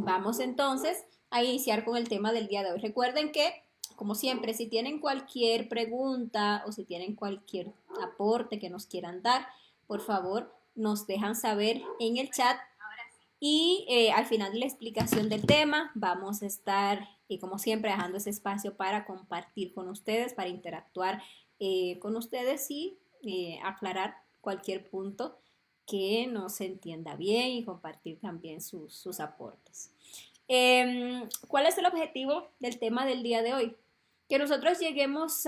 Vamos entonces a iniciar con el tema del día de hoy. Recuerden que, como siempre, si tienen cualquier pregunta o si tienen cualquier aporte que nos quieran dar, por favor, nos dejan saber en el chat y al final de la explicación del tema vamos a estar, como siempre, dejando ese espacio para compartir con ustedes, para interactuar con ustedes y aclarar cualquier punto que no se entienda bien y compartir también sus aportes. ¿Cuál es el objetivo del tema del día de hoy? Que nosotros lleguemos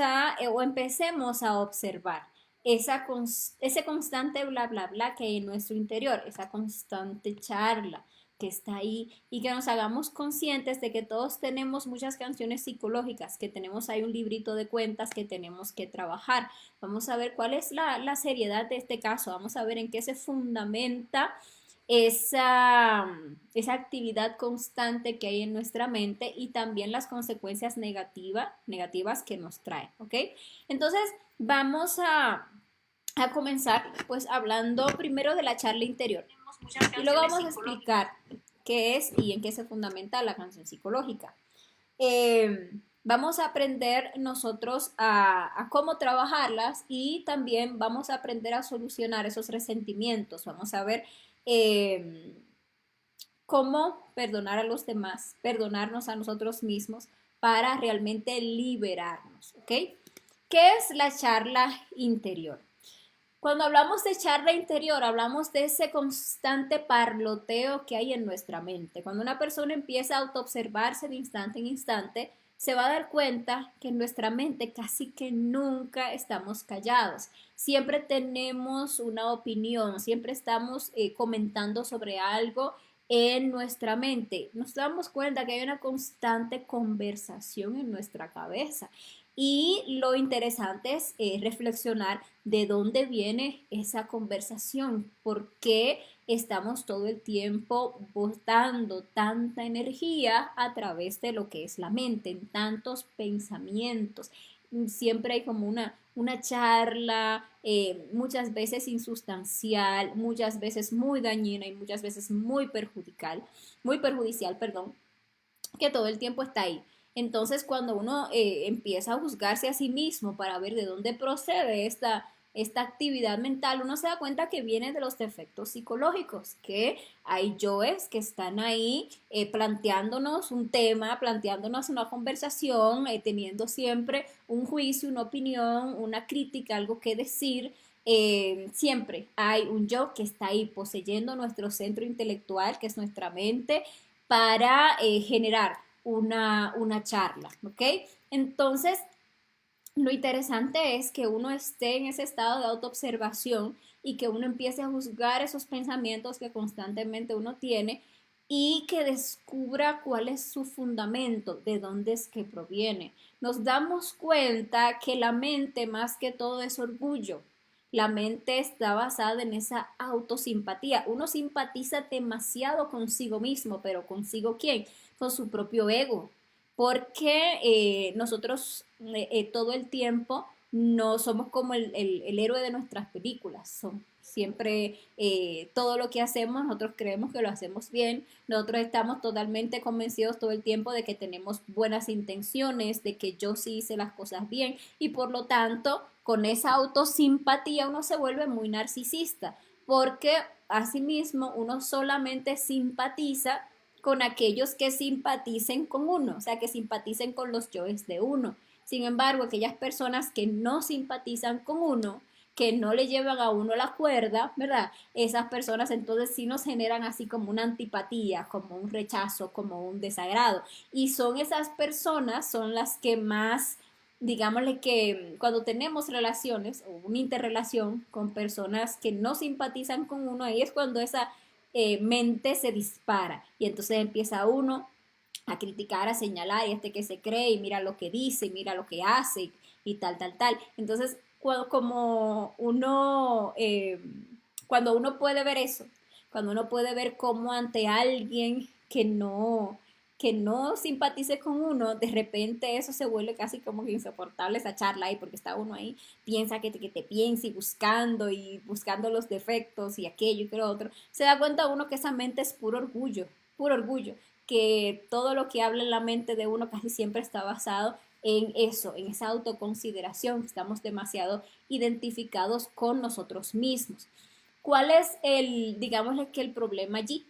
o empecemos a observar ese constante bla, bla, bla que hay en nuestro interior, esa constante charla que está ahí y que nos hagamos conscientes de que todos tenemos muchas canciones psicológicas, que tenemos ahí un librito de cuentas que tenemos que trabajar. Vamos a ver cuál es la seriedad de este caso, vamos a ver en qué se fundamenta esa actividad constante que hay en nuestra mente y también las consecuencias negativas que nos trae, ¿ok? Entonces, vamos a comenzar pues hablando primero de la charla interior y luego vamos a explicar qué es y en qué se fundamenta la canción psicológica. Vamos a aprender nosotros a cómo trabajarlas y también vamos a aprender a solucionar esos resentimientos. Vamos a ver eh, cómo perdonar a los demás, perdonarnos a nosotros mismos para realmente liberarnos, ¿ok? ¿Qué es la charla interior? Cuando hablamos de charla interior, hablamos de ese constante parloteo que hay en nuestra mente. Cuando una persona empieza a autoobservarse de instante en instante, se va a dar cuenta que en nuestra mente casi que nunca estamos callados. Siempre tenemos una opinión, siempre estamos comentando sobre algo en nuestra mente. Nos damos cuenta que hay una constante conversación en nuestra cabeza. Y lo interesante es reflexionar de dónde viene esa conversación, por qué estamos todo el tiempo botando tanta energía a través de lo que es la mente, en tantos pensamientos. Siempre hay como una charla, muchas veces insustancial, muchas veces muy dañina y muchas veces muy perjudicial, perdón, que todo el tiempo está ahí. Entonces, cuando uno empieza a juzgarse a sí mismo para ver de dónde procede esta actividad mental, uno se da cuenta que viene de los defectos psicológicos, que hay yoes que están ahí planteándonos un tema, planteándonos una conversación, teniendo siempre un juicio, una opinión, una crítica, algo que decir. Siempre hay un yo que está ahí poseyendo nuestro centro intelectual, que es nuestra mente, para generar una charla, ¿ok? Entonces, lo interesante es que uno esté en ese estado de autoobservación y que uno empiece a juzgar esos pensamientos que constantemente uno tiene y que descubra cuál es su fundamento, de dónde es que proviene. Nos damos cuenta que la mente más que todo es orgullo. La mente está basada en esa autosimpatía. Uno simpatiza demasiado consigo mismo, pero ¿consigo quién? Con su propio ego, porque nosotros todo el tiempo no somos como el héroe de nuestras películas. Siempre todo lo que hacemos, nosotros creemos que lo hacemos bien, nosotros estamos totalmente convencidos todo el tiempo de que tenemos buenas intenciones, de que yo sí hice las cosas bien y por lo tanto con esa autosimpatía uno se vuelve muy narcisista porque asimismo uno solamente simpatiza con aquellos que simpaticen con uno, o sea, que simpaticen con los yoes de uno. Sin embargo, aquellas personas que no simpatizan con uno, que no le llevan a uno la cuerda, ¿verdad? Esas personas entonces sí nos generan así como una antipatía, como un rechazo, como un desagrado. Y son esas personas, son las que más, digámosle que cuando tenemos relaciones o una interrelación con personas que no simpatizan con uno, ahí es cuando esa mente se dispara y entonces empieza uno a criticar, a señalar, y este que se cree, y mira lo que dice, y mira lo que hace, y tal, tal, tal. Entonces, como uno, cuando uno puede ver eso, cuando uno puede ver cómo ante alguien que no simpatice con uno, de repente eso se vuelve casi como que insoportable esa charla ahí, porque está uno ahí, piensa que te piensa y buscando los defectos y aquello y que lo otro, se da cuenta uno que esa mente es puro orgullo, que todo lo que habla en la mente de uno casi siempre está basado en eso, en esa autoconsideración, estamos demasiado identificados con nosotros mismos. ¿Cuál es digámosle que el problema allí?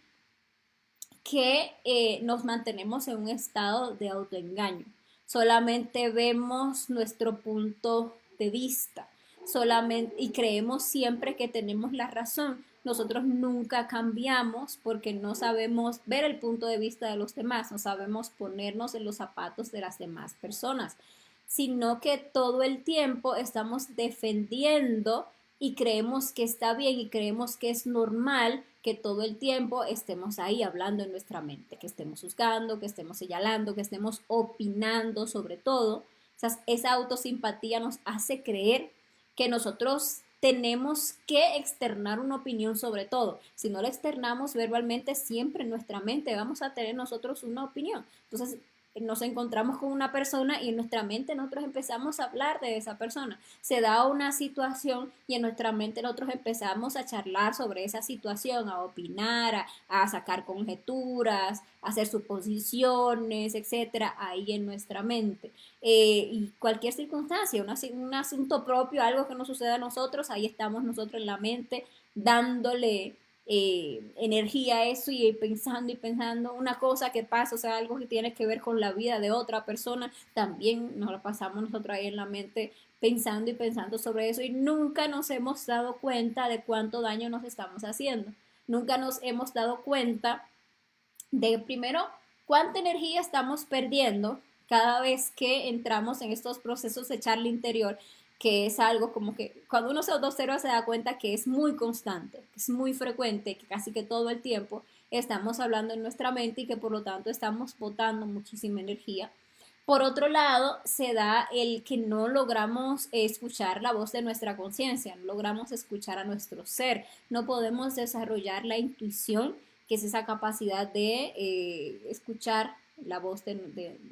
Que nos mantenemos en un estado de autoengaño. Solamente vemos nuestro punto de vista, solamente y creemos siempre que tenemos la razón. Nosotros nunca cambiamos porque no sabemos ver el punto de vista de los demás, no sabemos ponernos en los zapatos de las demás personas, sino que todo el tiempo estamos defendiendo y creemos que está bien y creemos que es normal que todo el tiempo estemos ahí hablando en nuestra mente, que estemos juzgando, que estemos señalando, que estemos opinando sobre todo. O sea, esa autosimpatía nos hace creer que nosotros tenemos que externar una opinión sobre todo. Si no la externamos verbalmente, siempre en nuestra mente vamos a tener nosotros una opinión. Entonces, nos encontramos con una persona y en nuestra mente nosotros empezamos a hablar de esa persona. Se da una situación y en nuestra mente nosotros empezamos a charlar sobre esa situación, a opinar, a sacar conjeturas, a hacer suposiciones, etcétera, ahí en nuestra mente. Y cualquier circunstancia, un asunto propio, algo que nos suceda a nosotros, ahí estamos nosotros en la mente dándole energía a eso y pensando una cosa que pasa, o sea, algo que tiene que ver con la vida de otra persona, también nos lo pasamos nosotros ahí en la mente pensando y pensando sobre eso y nunca nos hemos dado cuenta de cuánto daño nos estamos haciendo. Nunca nos hemos dado cuenta de, primero, cuánta energía estamos perdiendo cada vez que entramos en estos procesos de charla interior, que es algo como que cuando uno se autoobserva se da cuenta que es muy constante, que es muy frecuente, que casi que todo el tiempo estamos hablando en nuestra mente y que por lo tanto estamos botando muchísima energía. Por otro lado, se da el que no logramos escuchar la voz de nuestra conciencia, no logramos escuchar a nuestro ser, no podemos desarrollar la intuición, que es esa capacidad de escuchar la voz de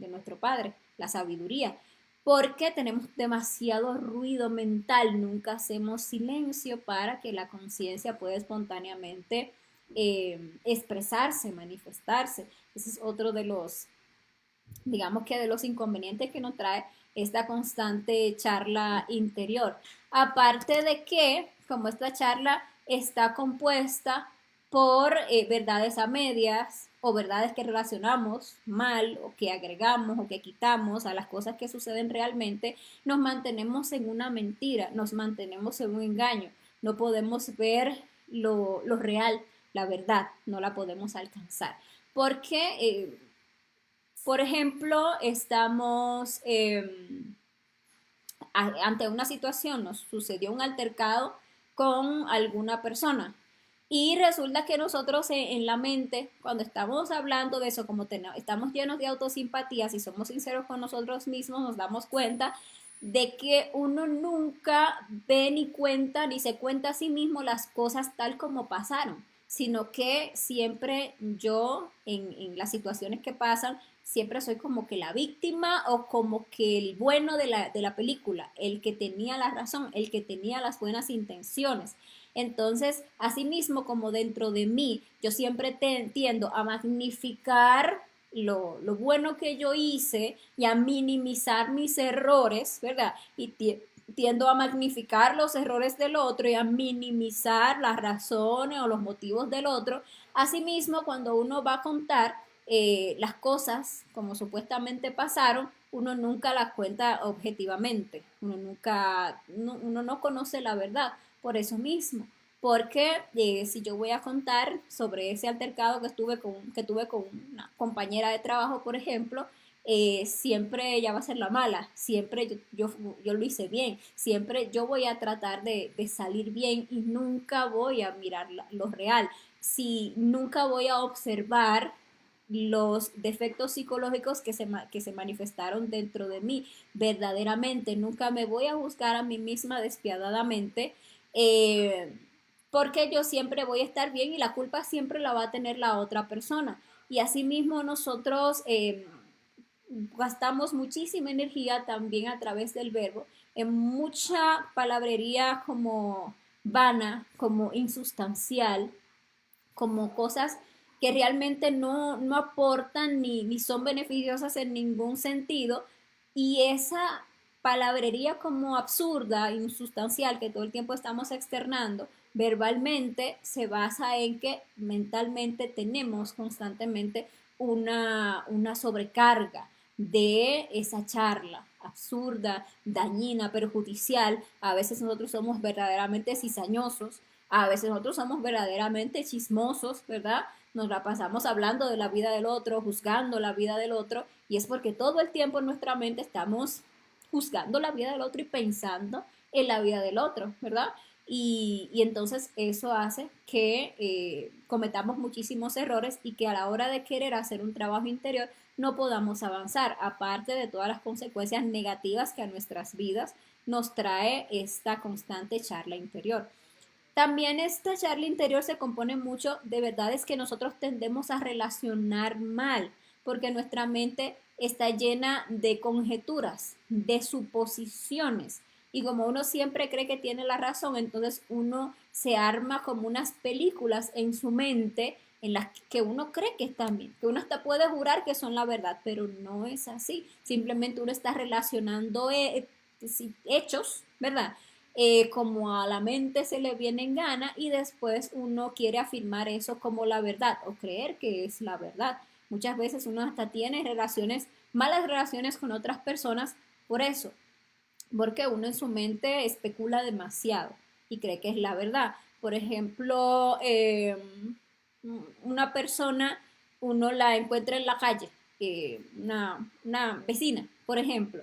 nuestro Padre, la sabiduría, porque tenemos demasiado ruido mental, nunca hacemos silencio para que la conciencia pueda espontáneamente expresarse, manifestarse. Ese es otro de los, digamos que de los inconvenientes que nos trae esta constante charla interior. Aparte de que, como esta charla está compuesta por verdades a medias o verdades que relacionamos mal o que agregamos o que quitamos a las cosas que suceden realmente, nos mantenemos en una mentira, nos mantenemos en un engaño. No podemos ver lo real, la verdad, no la podemos alcanzar. Porque por ejemplo, estamos ante una situación, nos sucedió un altercado con alguna persona y resulta que nosotros en la mente, cuando estamos hablando de eso, como estamos llenos de autosimpatía, si somos sinceros con nosotros mismos, nos damos cuenta de que uno nunca ve ni cuenta, ni se cuenta a sí mismo las cosas tal como pasaron, sino que siempre yo, en las situaciones que pasan, siempre soy como que la víctima o como que el bueno de la película, el que tenía la razón, el que tenía las buenas intenciones. Entonces, asimismo, como dentro de mí, yo siempre tiendo a magnificar lo bueno que yo hice y a minimizar mis errores, ¿verdad? Y tiendo a magnificar los errores del otro y a minimizar las razones o los motivos del otro. Asimismo, cuando uno va a contar las cosas como supuestamente pasaron, uno nunca las cuenta objetivamente, uno no conoce la verdad por eso mismo, porque si yo voy a contar sobre ese altercado que tuve con una compañera de trabajo, por ejemplo, siempre ella va a ser la mala, siempre yo lo hice bien, siempre yo voy a tratar de salir bien y nunca voy a mirar lo real, si nunca voy a observar los defectos psicológicos que se manifestaron dentro de mí verdaderamente, nunca me voy a juzgar a mí misma despiadadamente, eh, porque yo siempre voy a estar bien y la culpa siempre la va a tener la otra persona. Y asimismo nosotros gastamos muchísima energía también a través del verbo en mucha palabrería como vana, como insustancial, como cosas que realmente no aportan ni son beneficiosas en ningún sentido. Y esa palabrería como absurda, insustancial, que todo el tiempo estamos externando, verbalmente se basa en que mentalmente tenemos constantemente una sobrecarga de esa charla absurda, dañina, perjudicial. A veces nosotros somos verdaderamente cizañosos, a veces nosotros somos verdaderamente chismosos, ¿verdad? Nos la pasamos hablando de la vida del otro, juzgando la vida del otro, y es porque todo el tiempo en nuestra mente estamos juzgando la vida del otro y pensando en la vida del otro, ¿verdad? Y entonces eso hace que cometamos muchísimos errores y que a la hora de querer hacer un trabajo interior no podamos avanzar, aparte de todas las consecuencias negativas que a nuestras vidas nos trae esta constante charla interior. También esta charla interior se compone mucho de verdades que nosotros tendemos a relacionar mal, porque nuestra mente está llena de conjeturas, de suposiciones. Y como uno siempre cree que tiene la razón, entonces uno se arma como unas películas en su mente en las que uno cree que están bien, que uno hasta puede jurar que son la verdad, pero no es así. Simplemente uno está relacionando hechos, ¿verdad? Como a la mente se le viene en gana y después uno quiere afirmar eso como la verdad o creer que es la verdad. Muchas veces uno hasta tiene malas relaciones con otras personas por eso, porque uno en su mente especula demasiado y cree que es la verdad. Por ejemplo, una persona, uno la encuentra en la calle, una vecina, por ejemplo,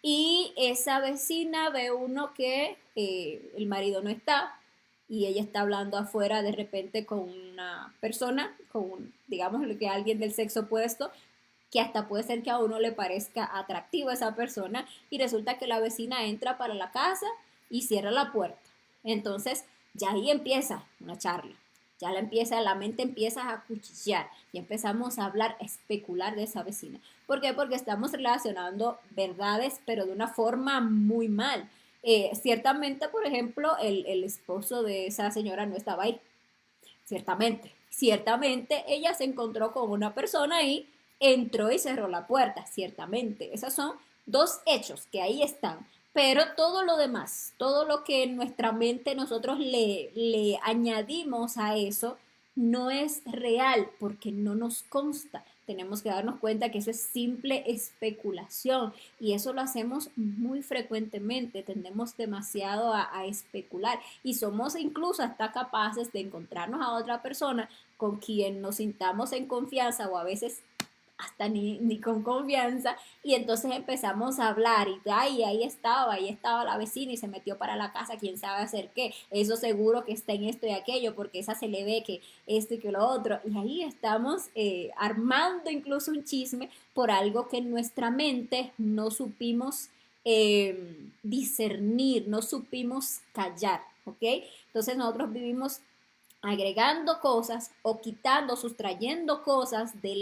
y esa vecina ve uno que el marido no está y ella está hablando afuera de repente con una persona, digamos que alguien del sexo opuesto, que hasta puede ser que a uno le parezca atractiva esa persona y resulta que la vecina entra para la casa y cierra la puerta. Entonces, ya ahí empieza una charla. La mente empieza a cuchillar y empezamos a hablar, a especular de esa vecina. ¿Por qué? Porque estamos relacionando verdades, pero de una forma muy mal. Ciertamente, por ejemplo, el esposo de esa señora no estaba ahí. Ciertamente ella se encontró con una persona y entró y cerró la puerta, ciertamente. Esos son dos hechos que ahí están. Pero todo lo demás, todo lo que en nuestra mente nosotros le añadimos a eso, no es real porque no nos consta. Tenemos que darnos cuenta que eso es simple especulación y eso lo hacemos muy frecuentemente, tendemos demasiado a especular y somos incluso hasta capaces de encontrarnos a otra persona con quien nos sintamos en confianza o a veces hasta ni con confianza, y entonces empezamos a hablar y ay, ahí estaba la vecina y se metió para la casa, quién sabe hacer qué, eso seguro que está en esto y aquello, porque esa se le ve que esto y que lo otro, y ahí estamos armando incluso un chisme por algo que en nuestra mente no supimos discernir, no supimos callar, ¿ok? Entonces nosotros vivimos agregando cosas o quitando, sustrayendo cosas de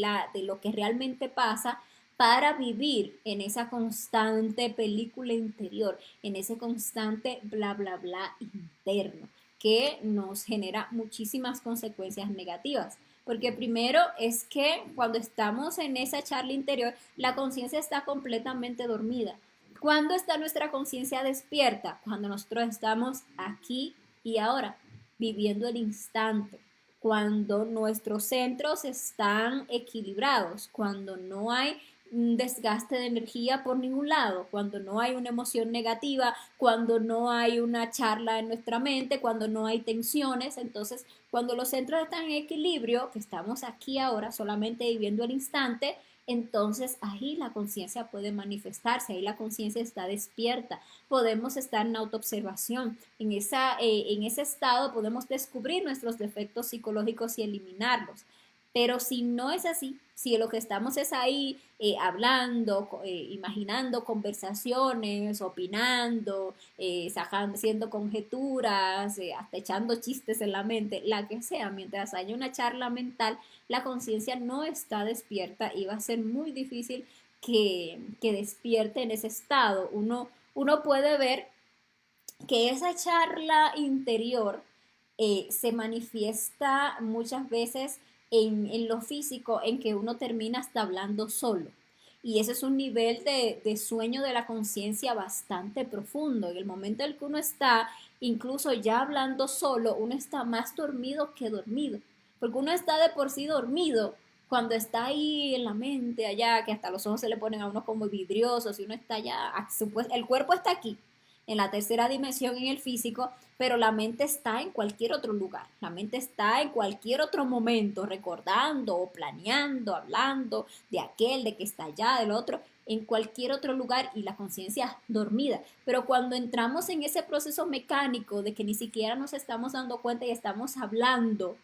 lo que realmente pasa para vivir en esa constante película interior, en ese constante bla, bla, bla interno, que nos genera muchísimas consecuencias negativas. Porque primero es que cuando estamos en esa charla interior, la conciencia está completamente dormida. ¿Cuándo está nuestra conciencia despierta? Cuando nosotros estamos aquí y ahora viviendo el instante, cuando nuestros centros están equilibrados, cuando no hay un desgaste de energía por ningún lado, cuando no hay una emoción negativa, cuando no hay una charla en nuestra mente, cuando no hay tensiones. Entonces, cuando los centros están en equilibrio, que estamos aquí ahora solamente viviendo el instante, entonces ahí la conciencia puede manifestarse, ahí la conciencia está despierta, podemos estar en autoobservación. En ese estado podemos descubrir nuestros defectos psicológicos y eliminarlos. Pero si no es así, si lo que estamos es ahí hablando, imaginando conversaciones, opinando, haciendo conjeturas, hasta echando chistes en la mente, la que sea, mientras haya una charla mental, la conciencia no está despierta y va a ser muy difícil que despierte en ese estado. Uno puede ver que esa charla interior se manifiesta muchas veces en lo físico en que uno termina hasta hablando solo. Y ese es un nivel de sueño de la conciencia bastante profundo. En el momento en el que uno está, incluso ya hablando solo, uno está más dormido que dormido. Porque uno está de por sí dormido cuando está ahí en la mente, allá, que hasta los ojos se le ponen a uno como vidriosos, y uno está allá, el cuerpo está aquí, en la tercera dimensión, en el físico, pero la mente está en cualquier otro lugar. La mente está en cualquier otro momento, recordando o planeando, hablando de aquel, de que está allá, del otro, en cualquier otro lugar, y la conciencia dormida. Pero cuando entramos en ese proceso mecánico de que ni siquiera nos estamos dando cuenta y estamos hablando,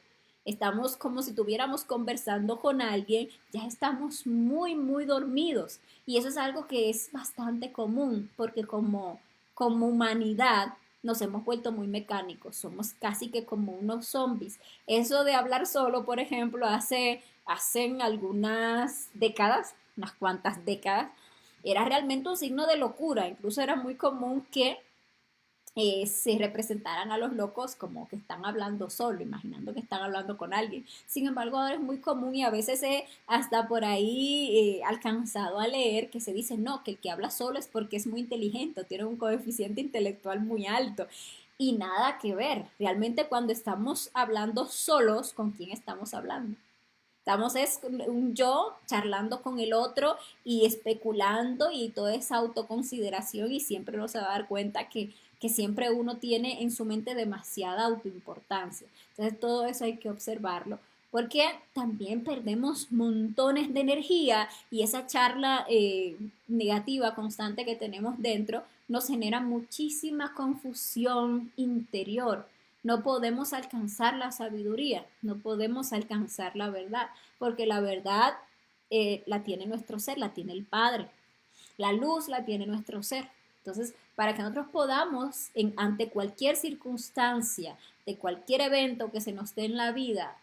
estamos como si estuviéramos conversando con alguien, ya estamos muy, muy dormidos. Y eso es algo que es bastante común, porque como humanidad nos hemos vuelto muy mecánicos, somos casi que como unos zombies. Eso de hablar solo, por ejemplo, hacen algunas décadas, unas cuantas décadas, era realmente un signo de locura. Incluso era muy común que se representaran a los locos como que están hablando solo, imaginando que están hablando con alguien. Sin embargo, ahora es muy común, y a veces hasta por ahí alcanzado a leer que se dice, no, que el que habla solo es porque es muy inteligente, tiene un coeficiente intelectual muy alto. Y nada que ver. Realmente cuando estamos hablando solos, ¿con quién estamos hablando? Estamos es un yo charlando con el otro y especulando, y toda esa autoconsideración, y siempre uno se va a dar cuenta que siempre uno tiene en su mente demasiada autoimportancia. Entonces todo eso hay que observarlo, porque también perdemos montones de energía, y esa charla negativa constante que tenemos dentro nos genera muchísima confusión interior. No podemos alcanzar la sabiduría, no podemos alcanzar la verdad, porque la verdad la tiene nuestro ser, la tiene el Padre. La luz la tiene nuestro ser. Entonces, para que nosotros podamos, ante cualquier circunstancia, de cualquier evento que se nos dé en la vida,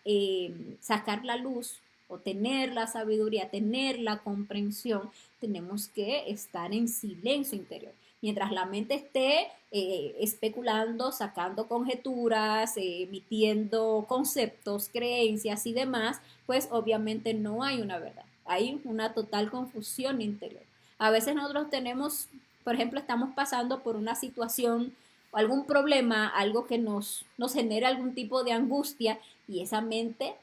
sacar la luz o tener la sabiduría, tener la comprensión, tenemos que estar en silencio interior. Mientras la mente esté especulando, sacando conjeturas, emitiendo conceptos, creencias y demás, pues obviamente no hay una verdad. Hay una total confusión interior. A veces nosotros tenemos, por ejemplo, estamos pasando por una situación o algún problema, algo que nos genera algún tipo de angustia, y esa mente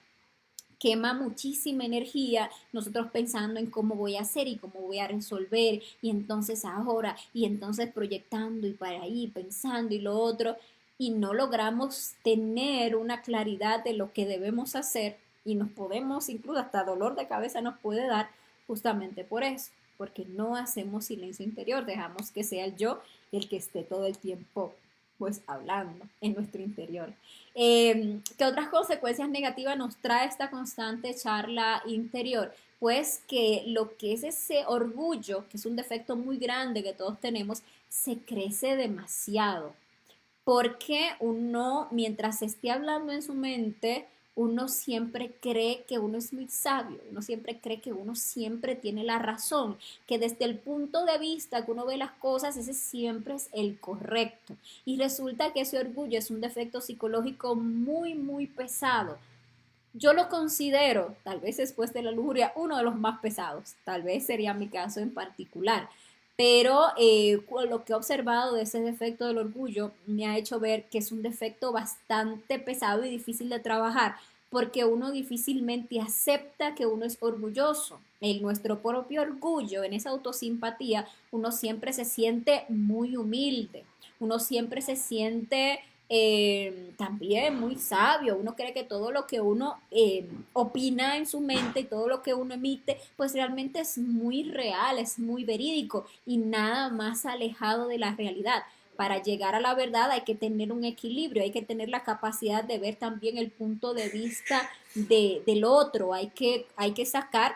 quema muchísima energía, nosotros pensando en cómo voy a hacer y cómo voy a resolver, y entonces ahora, y entonces proyectando y para ahí, pensando y lo otro, y no logramos tener una claridad de lo que debemos hacer, y nos podemos, incluso hasta dolor de cabeza nos puede dar, justamente por eso, porque no hacemos silencio interior, dejamos que sea el yo el que esté todo el tiempo pues hablando en nuestro interior. ¿Qué otras consecuencias negativas nos trae esta constante charla interior? Pues que lo que es ese orgullo, que es un defecto muy grande que todos tenemos, se crece demasiado. Porque uno, mientras esté hablando en su mente, uno siempre cree que uno es muy sabio, uno siempre cree que uno siempre tiene la razón, que desde el punto de vista que uno ve las cosas, ese siempre es el correcto. Y resulta que ese orgullo es un defecto psicológico muy, muy pesado. Yo lo considero, tal vez después de la lujuria, uno de los más pesados. Tal vez sería mi caso en particular. Pero lo que he observado de ese defecto del orgullo me ha hecho ver que es un defecto bastante pesado y difícil de trabajar, porque uno difícilmente acepta que uno es orgulloso. En nuestro propio orgullo, en esa autosimpatía, uno siempre se siente muy humilde, uno siempre se siente también muy sabio. Uno cree que todo lo que uno opina en su mente y todo lo que uno emite, pues realmente es muy real, es muy verídico y nada más alejado de la realidad. Para llegar a la verdad hay que tener un equilibrio, hay que tener la capacidad de ver también el punto de vista del otro, hay que sacar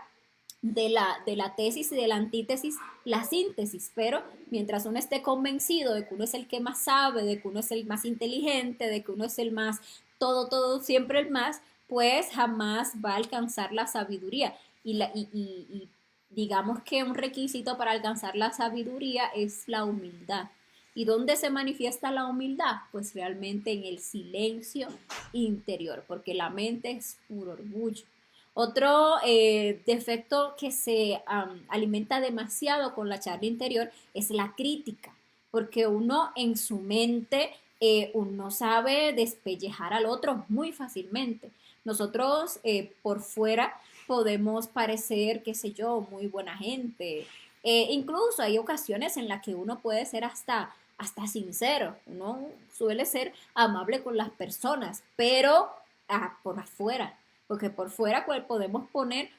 de la tesis y de la antítesis la síntesis, pero mientras uno esté convencido de que uno es el que más sabe, de que uno es el más inteligente, de que uno es el más, todo, siempre el más, pues jamás va a alcanzar la sabiduría. Y digamos que un requisito para alcanzar la sabiduría es la humildad. ¿Y dónde se manifiesta la humildad? Pues realmente en el silencio interior, porque la mente es puro orgullo. Otro defecto que se alimenta demasiado con la charla interior es la crítica, porque uno en su mente, uno sabe despellejar al otro muy fácilmente. Nosotros por fuera podemos parecer, qué sé yo, muy buena gente. Incluso hay ocasiones en las que uno puede ser hasta sincero, uno suele ser amable con las personas, pero por afuera, porque por fuera pues, podemos poner,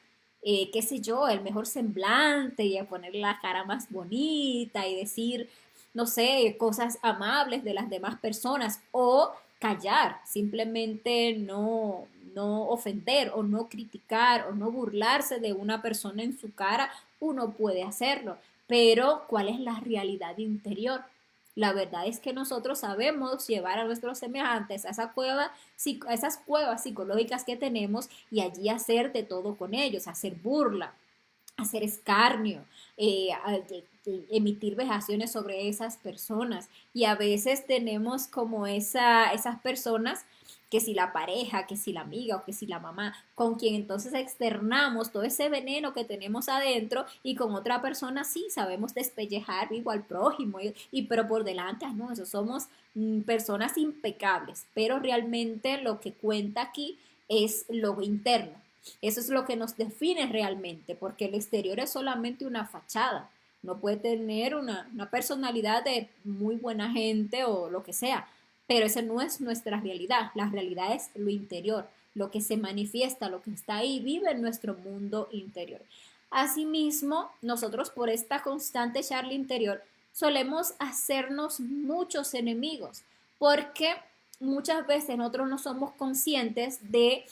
qué sé yo, el mejor semblante y a poner la cara más bonita y decir, no sé, cosas amables de las demás personas o callar, simplemente no ofender o no criticar o no burlarse de una persona en su cara, uno puede hacerlo, pero ¿cuál es la realidad interior? La verdad es que nosotros sabemos llevar a nuestros semejantes a a esas cuevas psicológicas que tenemos y allí hacer de todo con ellos, hacer burla, hacer escarnio, emitir vejaciones sobre esas personas. Y a veces tenemos como esas personas, que si la pareja, que si la amiga o que si la mamá, con quien entonces externamos todo ese veneno que tenemos adentro y con otra persona sí sabemos despellejar vivo al prójimo pero por delante, no, eso somos personas impecables, pero realmente lo que cuenta aquí es lo interno. Eso es lo que nos define realmente, porque el exterior es solamente una fachada. No puede tener una personalidad de muy buena gente o lo que sea, pero esa no es nuestra realidad. La realidad es lo interior, lo que se manifiesta, lo que está ahí, vive en nuestro mundo interior. Asimismo, nosotros por esta constante charla interior solemos hacernos muchos enemigos, porque muchas veces nosotros no somos conscientes de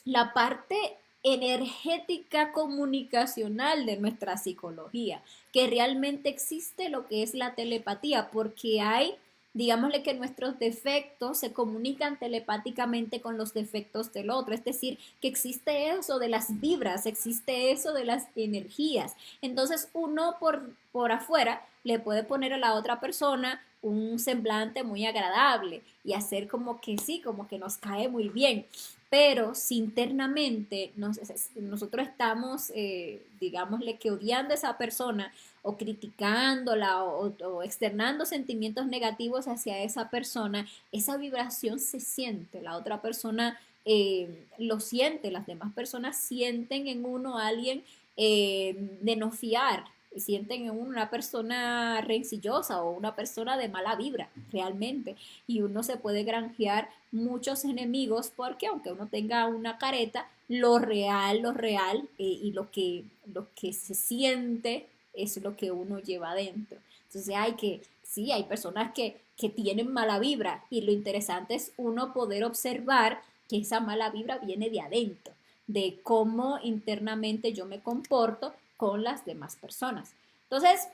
la parte energética comunicacional de nuestra psicología, que realmente existe lo que es la telepatía, porque hay, digámosle que nuestros defectos se comunican telepáticamente con los defectos del otro, es decir, que existe eso de las vibras, existe eso de las energías. Entonces uno por afuera le puede poner a la otra persona un semblante muy agradable y hacer como que sí, como que nos cae muy bien, pero si internamente nosotros estamos, digámosle que odiando a esa persona o criticándola o externando sentimientos negativos hacia esa persona, esa vibración se siente, la otra persona lo siente, las demás personas sienten en uno a alguien de no fiar, sienten en uno una persona rencillosa o una persona de mala vibra, realmente. Y uno se puede granjear muchos enemigos porque aunque uno tenga una careta, lo real y lo que se siente es lo que uno lleva adentro. Entonces sí, hay personas que tienen mala vibra y lo interesante es uno poder observar que esa mala vibra viene de adentro, de cómo internamente yo me comporto con las demás personas. Entonces,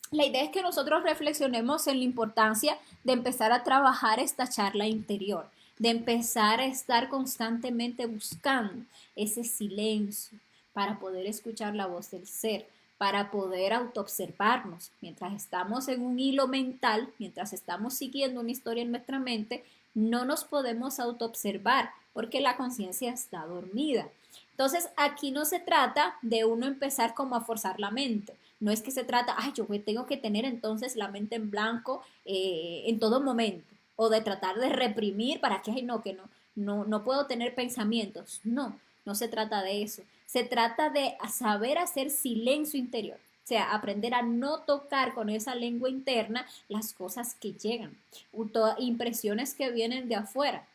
la idea es que nosotros reflexionemos en la importancia de empezar a trabajar esta charla interior, de empezar a estar constantemente buscando ese silencio para poder escuchar la voz del ser, para poder autoobservarnos. Mientras estamos en un hilo mental, mientras estamos siguiendo una historia en nuestra mente, no nos podemos autoobservar porque la conciencia está dormida. Entonces, aquí no se trata de uno empezar como a forzar la mente. No es que se trata, ay, yo tengo que tener entonces la mente en blanco en todo momento. O de tratar de reprimir para que, ay, no, no puedo tener pensamientos. No, no se trata de eso. Se trata de saber hacer silencio interior. O sea, aprender a no tocar con esa lengua interna las cosas que llegan, impresiones que vienen de afuera.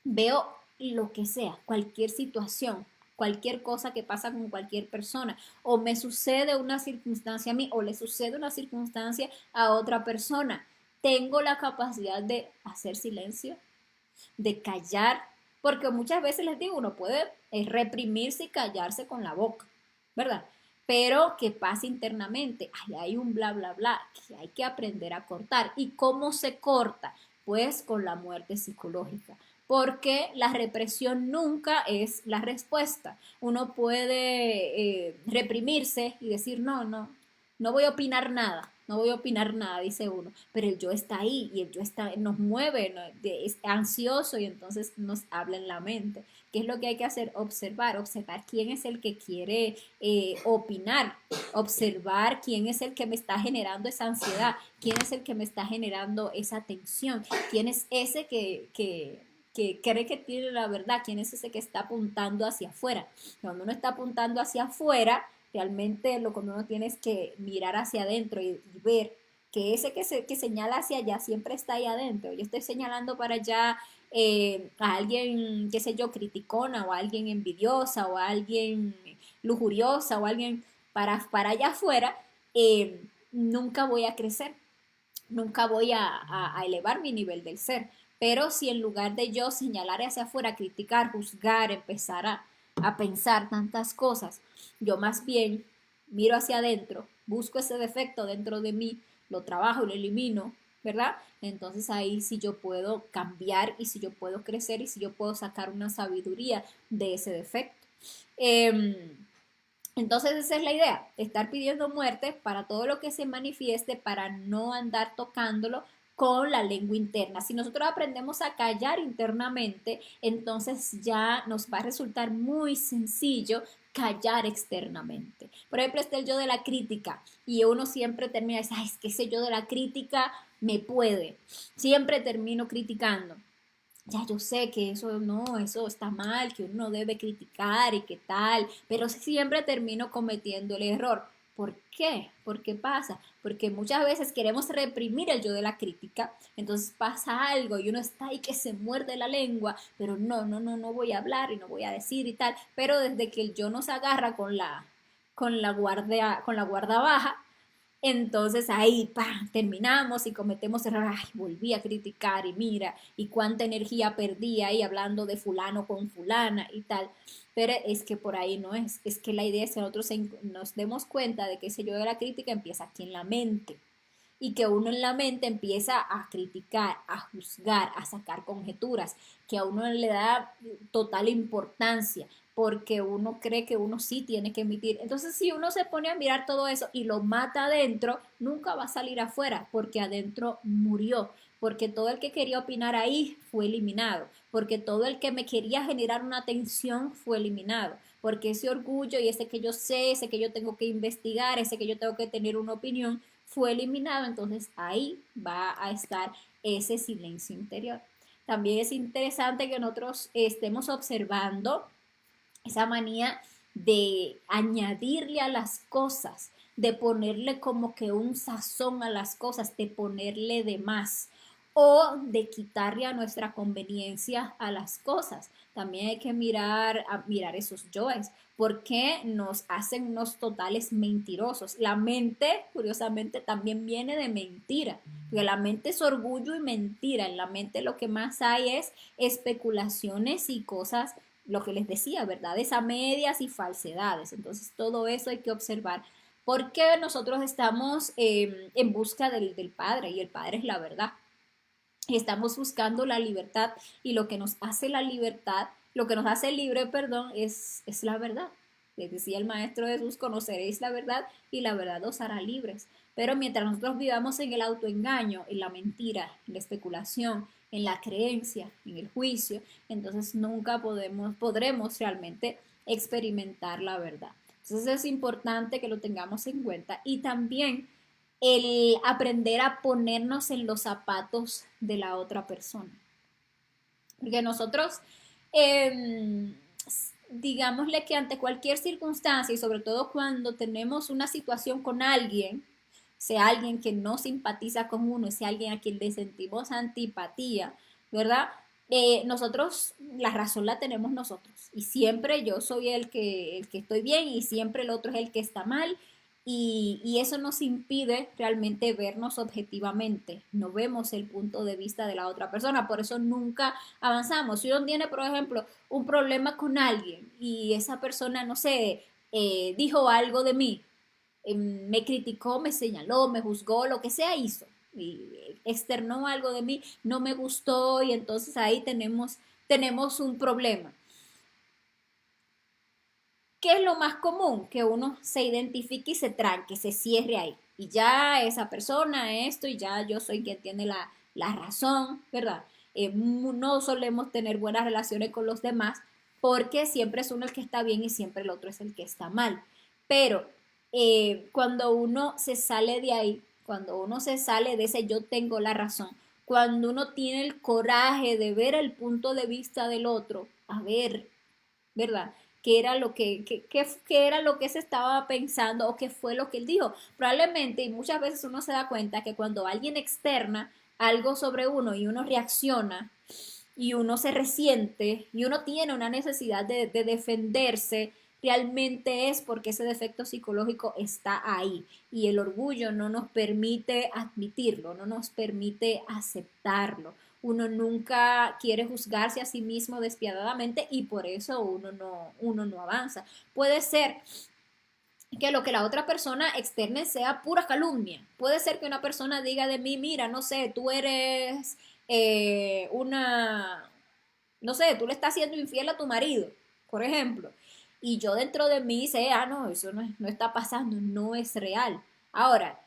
Veo lo que sea, cualquier situación, cualquier cosa que pasa con cualquier persona, o me sucede una circunstancia a mí, o le sucede una circunstancia a otra persona. Tengo la capacidad de hacer silencio, de callar, porque muchas veces les digo, uno puede reprimirse y callarse con la boca, ¿verdad? Pero que pasa internamente, hay un bla, bla, bla, que hay que aprender a cortar. ¿Y cómo se corta? Pues con la muerte psicológica, porque la represión nunca es la respuesta. Uno puede reprimirse y decir, no voy a opinar nada, no voy a opinar nada, dice uno, pero el yo está ahí y el yo nos mueve, es ansioso y entonces nos habla en la mente. ¿Qué es lo que hay que hacer? Observar quién es el que quiere opinar, observar quién es el que me está generando esa ansiedad, quién es el que me está generando esa tensión, quién es ese que cree que tiene la verdad, quién es ese que está apuntando hacia afuera. Cuando uno está apuntando hacia afuera, realmente lo que uno tiene es que mirar hacia adentro y ver que ese que señala hacia allá siempre está ahí adentro. Yo estoy señalando para allá a alguien, qué sé yo, criticona o a alguien envidiosa o a alguien lujuriosa o a alguien para allá afuera, nunca voy a crecer, nunca voy a elevar mi nivel del ser. Pero si en lugar de yo señalar hacia afuera, criticar, juzgar, empezar a pensar tantas cosas, yo más bien miro hacia adentro, busco ese defecto dentro de mí, lo trabajo, lo elimino, ¿verdad? Entonces ahí sí yo puedo cambiar y si yo puedo crecer y si yo puedo sacar una sabiduría de ese defecto. Entonces esa es la idea, estar pidiendo muerte para todo lo que se manifieste, para no andar tocándolo con la lengua interna. Si nosotros aprendemos a callar internamente, entonces ya nos va a resultar muy sencillo callar externamente. Por ejemplo, está el yo de la crítica y uno siempre termina diciendo, es que ese yo de la crítica me puede. Siempre termino criticando. Ya yo sé que eso no, eso está mal, que uno no debe criticar y qué tal, pero siempre termino cometiendo el error. ¿Por qué? ¿Por qué pasa? Porque muchas veces queremos reprimir el yo de la crítica, entonces pasa algo y uno está ahí que se muerde la lengua, pero no voy a hablar y no voy a decir y tal, pero desde que el yo nos agarra con la guarda baja, entonces ahí, terminamos y cometemos errores. Ay, volví a criticar y mira, y cuánta energía perdí ahí hablando de fulano con fulana y tal. Pero es que por ahí no es que la idea es que nosotros nos demos cuenta de que ese yo de la crítica empieza aquí en la mente y que uno en la mente empieza a criticar, a juzgar, a sacar conjeturas, que a uno le da total importancia porque uno cree que uno sí tiene que emitir. Entonces, si uno se pone a mirar todo eso y lo mata adentro, nunca va a salir afuera porque adentro murió, porque todo el que quería opinar ahí fue eliminado, porque todo el que me quería generar una tensión fue eliminado, porque ese orgullo y ese que yo sé, ese que yo tengo que investigar, ese que yo tengo que tener una opinión, fue eliminado, entonces ahí va a estar ese silencio interior. También es interesante que nosotros estemos observando esa manía de añadirle a las cosas, de ponerle como que un sazón a las cosas, de ponerle de más o de quitarle a nuestra conveniencia a las cosas. También hay que mirar esos yoes, porque nos hacen unos totales mentirosos. La mente, curiosamente, también viene de mentira, porque la mente es orgullo y mentira. En la mente lo que más hay es especulaciones y cosas, lo que les decía, verdades a medias y falsedades. Entonces todo eso hay que observar porque nosotros estamos en busca del Padre y el Padre es la verdad. Y estamos buscando la libertad y lo que nos hace la libertad, lo que nos hace libre, perdón, es la verdad. Les decía el Maestro Jesús, conoceréis la verdad y la verdad os hará libres. Pero mientras nosotros vivamos en el autoengaño, en la mentira, en la especulación, en la creencia, en el juicio, entonces nunca podremos realmente experimentar la verdad. Entonces es importante que lo tengamos en cuenta y también el aprender a ponernos en los zapatos de la otra persona. Porque nosotros, eh, digámosle que ante cualquier circunstancia y sobre todo cuando tenemos una situación con alguien, sea alguien que no simpatiza con uno, sea alguien a quien le sentimos antipatía, ¿verdad? Nosotros, la razón la tenemos nosotros. Y siempre yo soy el que estoy bien y siempre el otro es el que está mal. Y eso nos impide realmente vernos objetivamente. No vemos el punto de vista de la otra persona. Por eso nunca avanzamos. Si uno tiene, por ejemplo, un problema con alguien y esa persona, no sé, dijo algo de mí, me criticó, me señaló, me juzgó, lo que sea hizo, y externó algo de mí, no me gustó y entonces ahí tenemos un problema. ¿Qué es lo más común? Que uno se identifique y se tranque, se cierre ahí y ya esa persona, esto, y ya yo soy quien tiene la razón, ¿verdad? No solemos tener buenas relaciones con los demás porque siempre es uno el que está bien y siempre el otro es el que está mal. Pero cuando uno se sale de ahí, cuando uno se sale de ese yo tengo la razón, cuando uno tiene el coraje de ver el punto de vista del otro, a ver, ¿verdad? ¿Qué era lo qué era lo que se estaba pensando o qué fue lo que él dijo? Probablemente, y muchas veces uno se da cuenta que cuando alguien externa algo sobre uno y uno reacciona y uno se resiente y uno tiene una necesidad de defenderse, realmente es porque ese defecto psicológico está ahí y el orgullo no nos permite admitirlo, no nos permite aceptarlo. Uno nunca quiere juzgarse a sí mismo despiadadamente y por eso uno no avanza. Puede ser que lo que la otra persona externe sea pura calumnia. Puede ser que una persona diga de mí, mira, no sé, tú eres una, no sé, tú le estás siendo infiel a tu marido, por ejemplo. Y yo dentro de mí sé, ah, no, eso no está pasando, no es real. Ahora,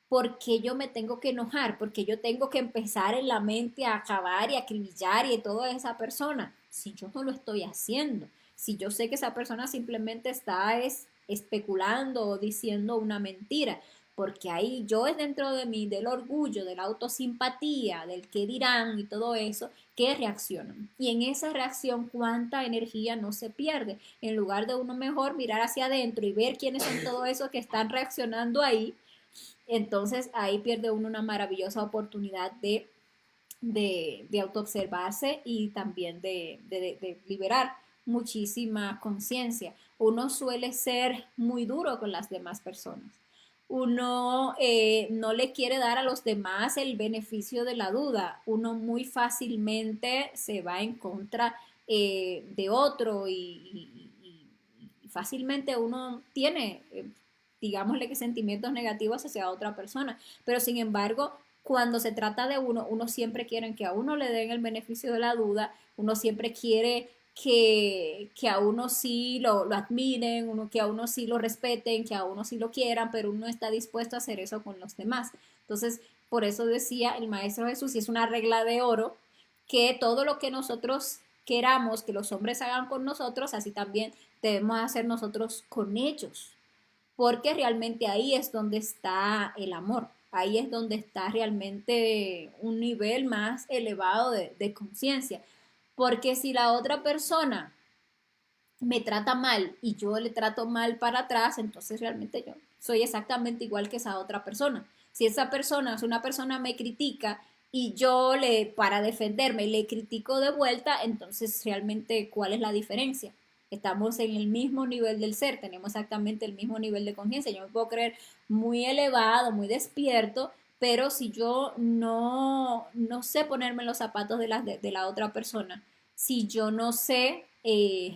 ¿por qué yo me tengo que enojar? Porque yo tengo que empezar en la mente a acabar y a acribillar y todo esa persona. Si yo no lo estoy haciendo, si yo sé que esa persona simplemente está especulando o diciendo una mentira, porque ahí yo es dentro de mí, del orgullo, de la autosimpatía, del qué dirán y todo eso, que reaccionan. Y en esa reacción, ¿cuánta energía no se pierde? En lugar de uno mejor mirar hacia adentro y ver quiénes son todos esos que están reaccionando ahí, entonces ahí pierde uno una maravillosa oportunidad de autoobservarse y también de liberar muchísima conciencia. Uno suele ser muy duro con las demás personas. Uno no le quiere dar a los demás el beneficio de la duda. Uno muy fácilmente se va en contra de otro y fácilmente uno tiene digámosle que sentimientos negativos hacia otra persona, pero sin embargo, cuando se trata de uno, uno siempre quiere que a uno le den el beneficio de la duda, uno siempre quiere que a uno sí lo admiren, que a uno sí lo respeten, que a uno sí lo quieran, pero uno está dispuesto a hacer eso con los demás. Entonces, por eso decía el Maestro Jesús, y es una regla de oro, que todo lo que nosotros queramos que los hombres hagan con nosotros, así también debemos hacer nosotros con ellos, porque realmente ahí es donde está el amor, ahí es donde está realmente un nivel más elevado de conciencia, porque si la otra persona me trata mal y yo le trato mal para atrás, entonces realmente yo soy exactamente igual que esa otra persona. Si esa persona, si una persona me critica y yo para defenderme, le critico de vuelta, entonces realmente, ¿cuál es la diferencia? Estamos en el mismo nivel del ser, tenemos exactamente el mismo nivel de conciencia. Yo me puedo creer muy elevado, muy despierto, pero si yo no sé ponerme en los zapatos de la otra persona, si yo no sé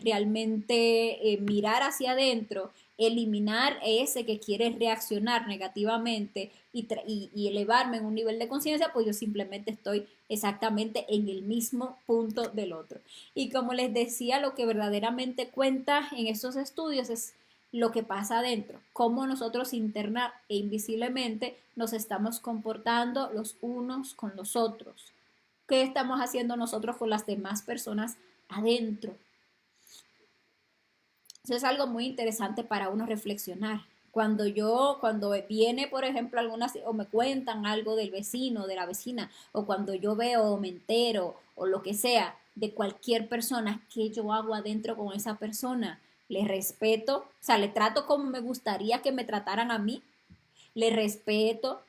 realmente mirar hacia adentro, eliminar ese que quiere reaccionar negativamente y elevarme en un nivel de conciencia, pues yo simplemente estoy exactamente en el mismo punto del otro. Y como les decía, lo que verdaderamente cuenta en estos estudios es lo que pasa adentro, cómo nosotros interna e invisiblemente nos estamos comportando los unos con los otros, qué estamos haciendo nosotros con las demás personas adentro. Eso es algo muy interesante para uno reflexionar. Cuando viene, por ejemplo, algunas, o me cuentan algo del vecino, de la vecina, o cuando yo veo o me entero, o lo que sea, de cualquier persona, ¿qué yo hago adentro con esa persona? Le respeto, o sea, le trato como me gustaría que me trataran a mí, le respeto,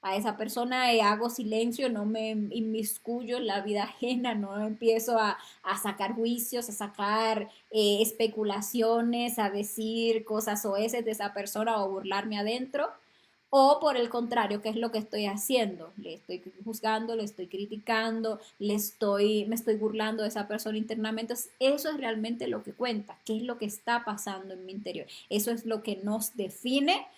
a esa persona hago silencio, no me inmiscuyo en la vida ajena, no empiezo a sacar juicios, a sacar especulaciones, a decir cosas oeces de esa persona o burlarme adentro. O por el contrario, ¿qué es lo que estoy haciendo? Le estoy juzgando, le estoy criticando, me estoy burlando de esa persona internamente. Eso es realmente lo que cuenta, qué es lo que está pasando en mi interior. Eso es lo que nos define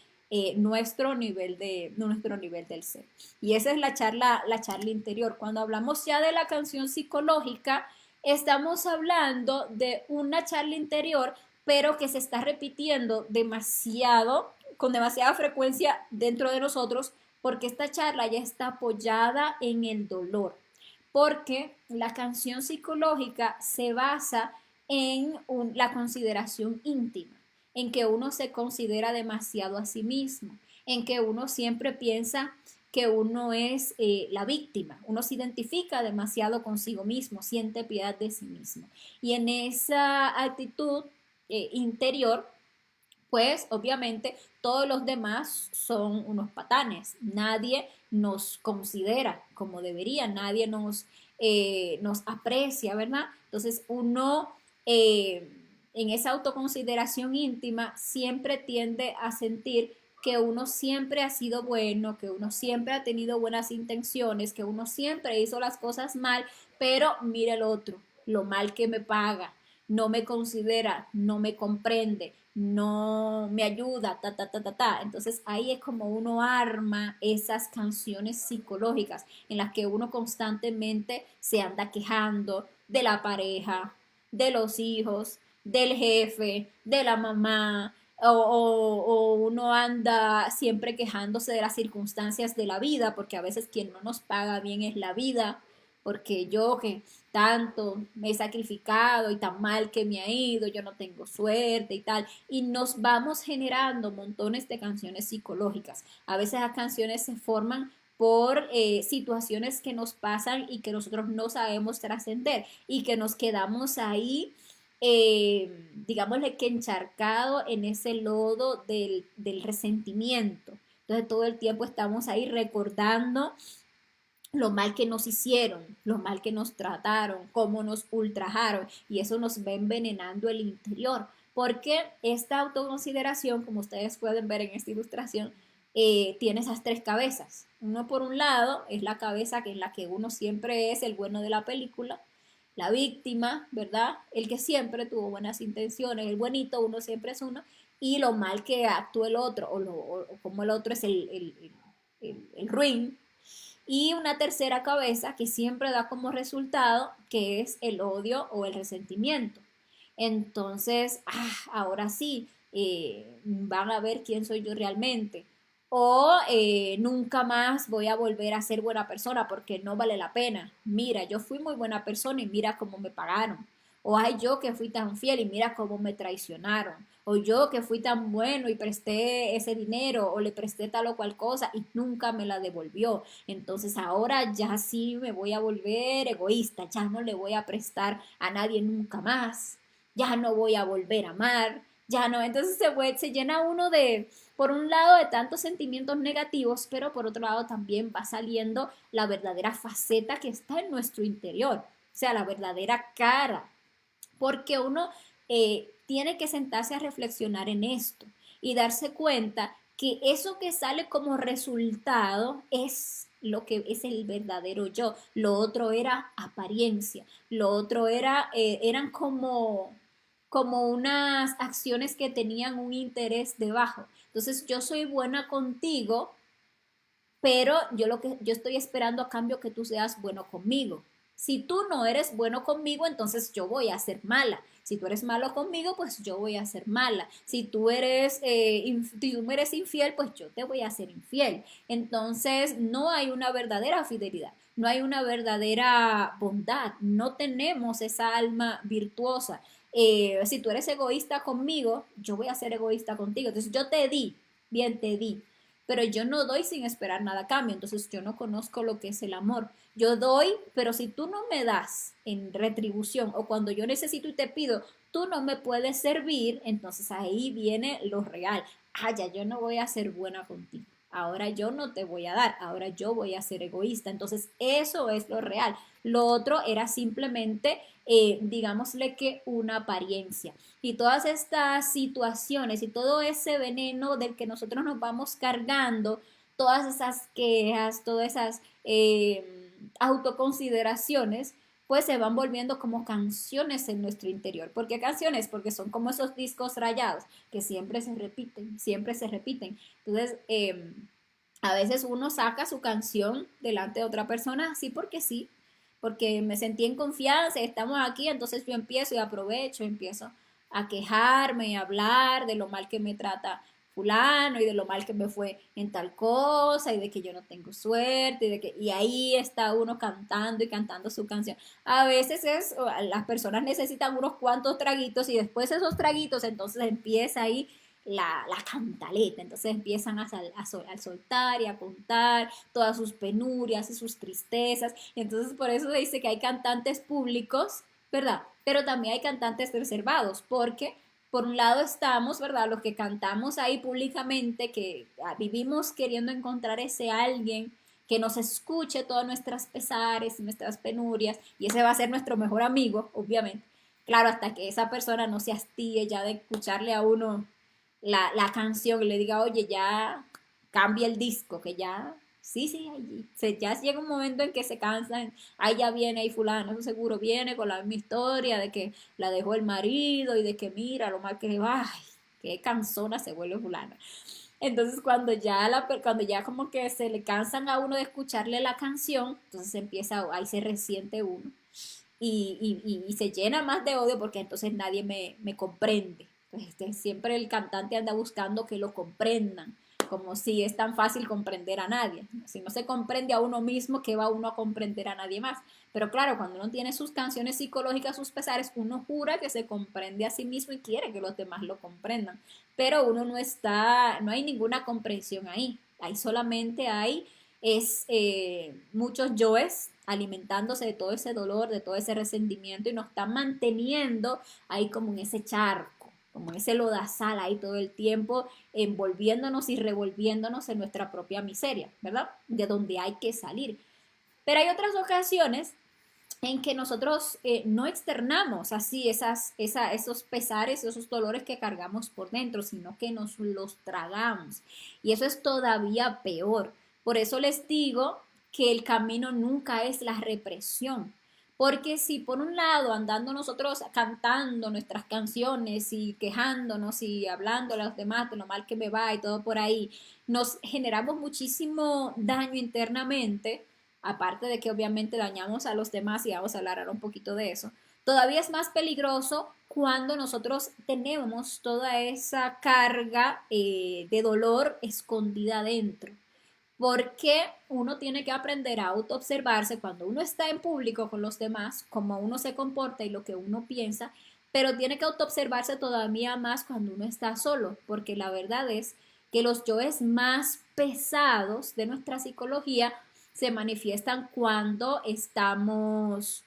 nuestro nivel del ser. Y esa es la charla interior. Cuando hablamos ya de la canción psicológica, estamos hablando de una charla interior, pero que se está repitiendo demasiado con demasiada frecuencia dentro de nosotros porque esta charla ya está apoyada en el dolor, porque la canción psicológica se basa en la consideración íntima, en que uno se considera demasiado a sí mismo, en que uno siempre piensa que uno es la víctima, uno se identifica demasiado consigo mismo, siente piedad de sí mismo. Y en esa actitud interior, pues obviamente todos los demás son unos patanes, nadie nos considera como debería, nadie nos aprecia, ¿verdad? Entonces uno en esa autoconsideración íntima siempre tiende a sentir que uno siempre ha sido bueno, que uno siempre ha tenido buenas intenciones, que uno siempre hizo las cosas mal, pero mira el otro, lo mal que me paga, no me considera, no me comprende, no me ayuda, ta, ta, ta, ta, ta. Entonces ahí es como uno arma esas canciones psicológicas en las que uno constantemente se anda quejando de la pareja, de los hijos, del jefe, de la mamá, o uno anda siempre quejándose de las circunstancias de la vida, porque a veces quien no nos paga bien es la vida, porque yo que tanto me he sacrificado y tan mal que me ha ido, yo no tengo suerte y tal, y nos vamos generando montones de canciones psicológicas. A veces las canciones se forman por situaciones que nos pasan y que nosotros no sabemos trascender y que nos quedamos ahí, digámosle que encharcado en ese lodo del resentimiento. Entonces todo el tiempo estamos ahí recordando lo mal que nos hicieron, lo mal que nos trataron, cómo nos ultrajaron, y eso nos va envenenando el interior, porque esta autoconsideración, como ustedes pueden ver en esta ilustración, tiene esas tres cabezas. Uno por un lado es la cabeza que en la que uno siempre es el bueno de la película, la víctima, ¿verdad? El que siempre tuvo buenas intenciones, el buenito, uno siempre es uno, y lo mal que actúa el otro, o como el otro es el ruin, y una tercera cabeza que siempre da como resultado que es el odio o el resentimiento. Entonces, ahora sí, van a ver quién soy yo realmente. O nunca más voy a volver a ser buena persona porque no vale la pena. Mira, yo fui muy buena persona y mira cómo me pagaron. O ay, yo que fui tan fiel y mira cómo me traicionaron. O yo que fui tan bueno y presté ese dinero o le presté tal o cual cosa y nunca me la devolvió. Entonces ahora ya sí me voy a volver egoísta, ya no le voy a prestar a nadie nunca más, ya no voy a volver a amar, ya no. Entonces se llena uno de, por un lado, de tantos sentimientos negativos, pero por otro lado también va saliendo la verdadera faceta que está en nuestro interior, o sea, la verdadera cara, porque uno tiene que sentarse a reflexionar en esto y darse cuenta que eso que sale como resultado es lo que es el verdadero yo. Lo otro era apariencia, lo otro eran como unas acciones que tenían un interés debajo. Entonces yo soy buena contigo, pero yo estoy esperando a cambio que tú seas bueno conmigo. Si tú no eres bueno conmigo, entonces yo voy a ser mala. Si tú eres malo conmigo, pues yo voy a ser mala. Si tú me eres infiel, pues yo te voy a ser infiel. Entonces no hay una verdadera fidelidad, no hay una verdadera bondad, no tenemos esa alma virtuosa. Si tú eres egoísta conmigo, yo voy a ser egoísta contigo. Entonces yo te di, bien te di, pero yo no doy sin esperar nada a cambio, entonces yo no conozco lo que es el amor. Yo doy, pero si tú no me das en retribución o cuando yo necesito y te pido, tú no me puedes servir, entonces ahí viene lo real. Ya, yo no voy a ser buena contigo. Ahora yo no te voy a dar, ahora yo voy a ser egoísta. Entonces eso es lo real. Lo otro era simplemente, digámosle que una apariencia. Y todas estas situaciones y todo ese veneno del que nosotros nos vamos cargando, todas esas quejas, todas esas autoconsideraciones, pues se van volviendo como canciones en nuestro interior. ¿Por qué canciones? Porque son como esos discos rayados que siempre se repiten, siempre se repiten. Entonces, a veces uno saca su canción delante de otra persona, así porque sí, porque me sentí en confianza, estamos aquí, entonces yo empiezo y aprovecho, empiezo a quejarme y a hablar de lo mal que me trata fulano y de lo mal que me fue en tal cosa y de que yo no tengo suerte y ahí está uno cantando y cantando su canción. A veces las personas necesitan unos cuantos traguitos y después esos traguitos entonces empieza ahí la cantaleta, entonces empiezan a soltar y a contar todas sus penurias y sus tristezas, y entonces por eso se dice que hay cantantes públicos, ¿verdad? Pero también hay cantantes reservados, porque por un lado estamos, ¿verdad? Los que cantamos ahí públicamente, que vivimos queriendo encontrar ese alguien que nos escuche todas nuestras pesares y nuestras penurias, y ese va a ser nuestro mejor amigo, obviamente. Claro, hasta que esa persona no se hastíe ya de escucharle a uno la canción y le diga, oye, ya cambia el disco, que ya, sí, sí, ya llega un momento en que se cansan, ahí ya viene, ahí fulano, eso seguro viene con la misma historia de que la dejó el marido y de que mira lo mal que le va, ay, qué cansona se vuelve fulana. Entonces cuando ya como que se le cansan a uno de escucharle la canción, entonces empieza, ahí se resiente uno y se llena más de odio porque entonces nadie me comprende. Entonces, siempre el cantante anda buscando que lo comprendan, como si es tan fácil comprender a nadie. Si no se comprende a uno mismo, ¿qué va uno a comprender a nadie más? Pero claro, cuando uno tiene sus canciones psicológicas, sus pesares, uno jura que se comprende a sí mismo y quiere que los demás lo comprendan. Pero uno no hay ninguna comprensión ahí. Ahí solamente hay muchos yoes alimentándose de todo ese dolor, de todo ese resentimiento y nos están manteniendo ahí como en ese charco, como en ese lodazal ahí todo el tiempo, envolviéndonos y revolviéndonos en nuestra propia miseria, ¿verdad? De donde hay que salir. Pero hay otras ocasiones en que nosotros no externamos así esos pesares, esos dolores que cargamos por dentro, sino que nos los tragamos. Y eso es todavía peor. Por eso les digo que el camino nunca es la represión. Porque si por un lado andando nosotros cantando nuestras canciones y quejándonos y hablando a los demás de lo mal que me va y todo por ahí, nos generamos muchísimo daño internamente, aparte de que obviamente dañamos a los demás y vamos a hablar ahora un poquito de eso, todavía es más peligroso cuando nosotros tenemos toda esa carga de dolor escondida dentro. Porque uno tiene que aprender a autoobservarse cuando uno está en público con los demás, cómo uno se comporta y lo que uno piensa, pero tiene que autoobservarse todavía más cuando uno está solo, porque la verdad es que los yoes más pesados de nuestra psicología se manifiestan cuando estamos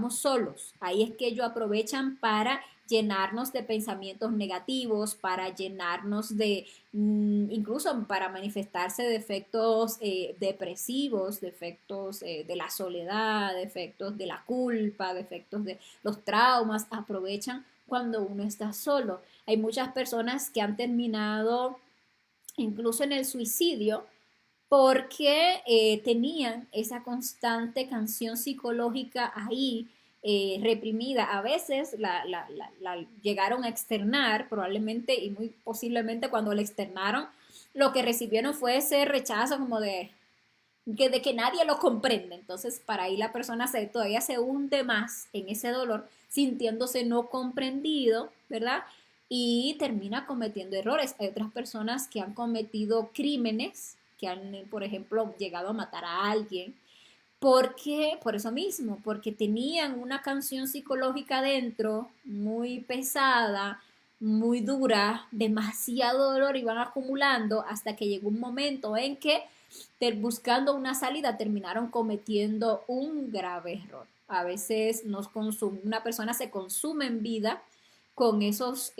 solos. Ahí es que ellos aprovechan para llenarnos de pensamientos negativos, para llenarnos incluso para manifestarse de efectos depresivos, de efectos de la soledad, de efectos de la culpa, de efectos de los traumas, aprovechan cuando uno está solo. Hay muchas personas que han terminado incluso en el suicidio porque tenían esa constante canción psicológica ahí reprimida. A veces la llegaron a externar, probablemente y muy posiblemente cuando la externaron, lo que recibieron fue ese rechazo como de que nadie lo comprende. Entonces, para ahí la persona todavía se hunde más en ese dolor, sintiéndose no comprendido, ¿verdad? Y termina cometiendo errores. Hay otras personas que han cometido crímenes, que han, por ejemplo, llegado a matar a alguien, porque, por eso mismo, porque tenían una canción psicológica dentro muy pesada, muy dura, demasiado dolor iban acumulando hasta que llegó un momento en que buscando una salida terminaron cometiendo un grave error. A veces una persona se consume en vida con esos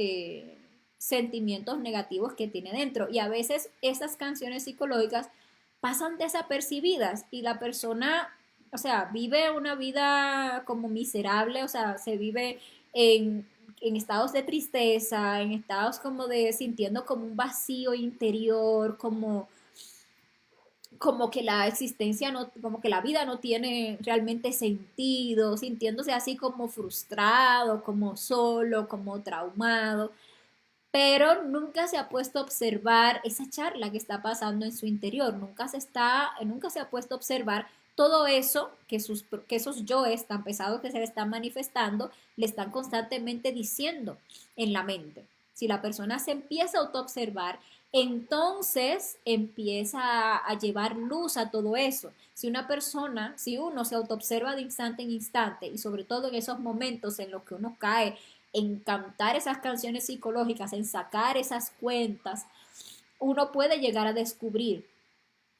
sentimientos negativos que tiene dentro y a veces esas canciones psicológicas pasan desapercibidas y la persona, o sea, vive una vida como miserable, o sea, se vive en estados de tristeza, en estados como de sintiendo como un vacío interior, como que la existencia no, como que la vida no tiene realmente sentido, sintiéndose así como frustrado, como solo, como traumado, pero nunca se ha puesto a observar esa charla que está pasando en su interior, nunca se ha puesto a observar todo eso que esos yoes tan pesados que se le están manifestando le están constantemente diciendo en la mente. Si la persona se empieza a autoobservar, entonces empieza a llevar luz a todo eso. Si una persona, si uno se autoobserva de instante en instante y sobre todo en esos momentos en los que uno cae en cantar esas canciones psicológicas, en sacar esas cuentas, uno puede llegar a descubrir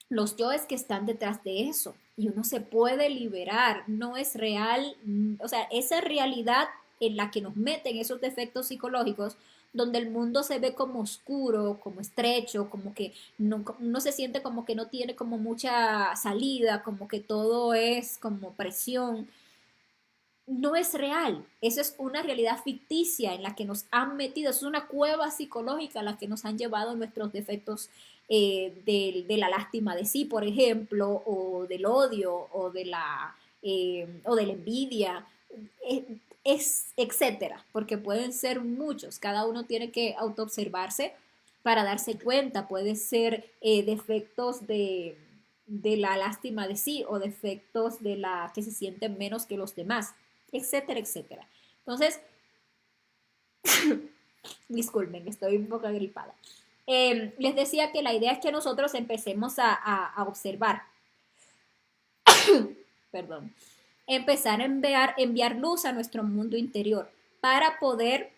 los yoes que están detrás de eso y uno se puede liberar, no es real, o sea, esa realidad en la que nos meten esos defectos psicológicos, donde el mundo se ve como oscuro, como estrecho, como que no se siente como que no tiene como mucha salida, como que todo es como presión, no es real. Eso es una realidad ficticia en la que nos han metido, es una cueva psicológica en la que nos han llevado nuestros defectos de la lástima de sí, por ejemplo, o del odio, o de la envidia, etcétera, porque pueden ser muchos. Cada uno tiene que autoobservarse para darse cuenta. Puede ser defectos de la lástima de sí o defectos de la que se sienten menos que los demás, etcétera, etcétera. Entonces, disculpen, estoy un poco agripada. Les decía que la idea es que nosotros empecemos a observar, perdón, empezar a enviar luz a nuestro mundo interior para poder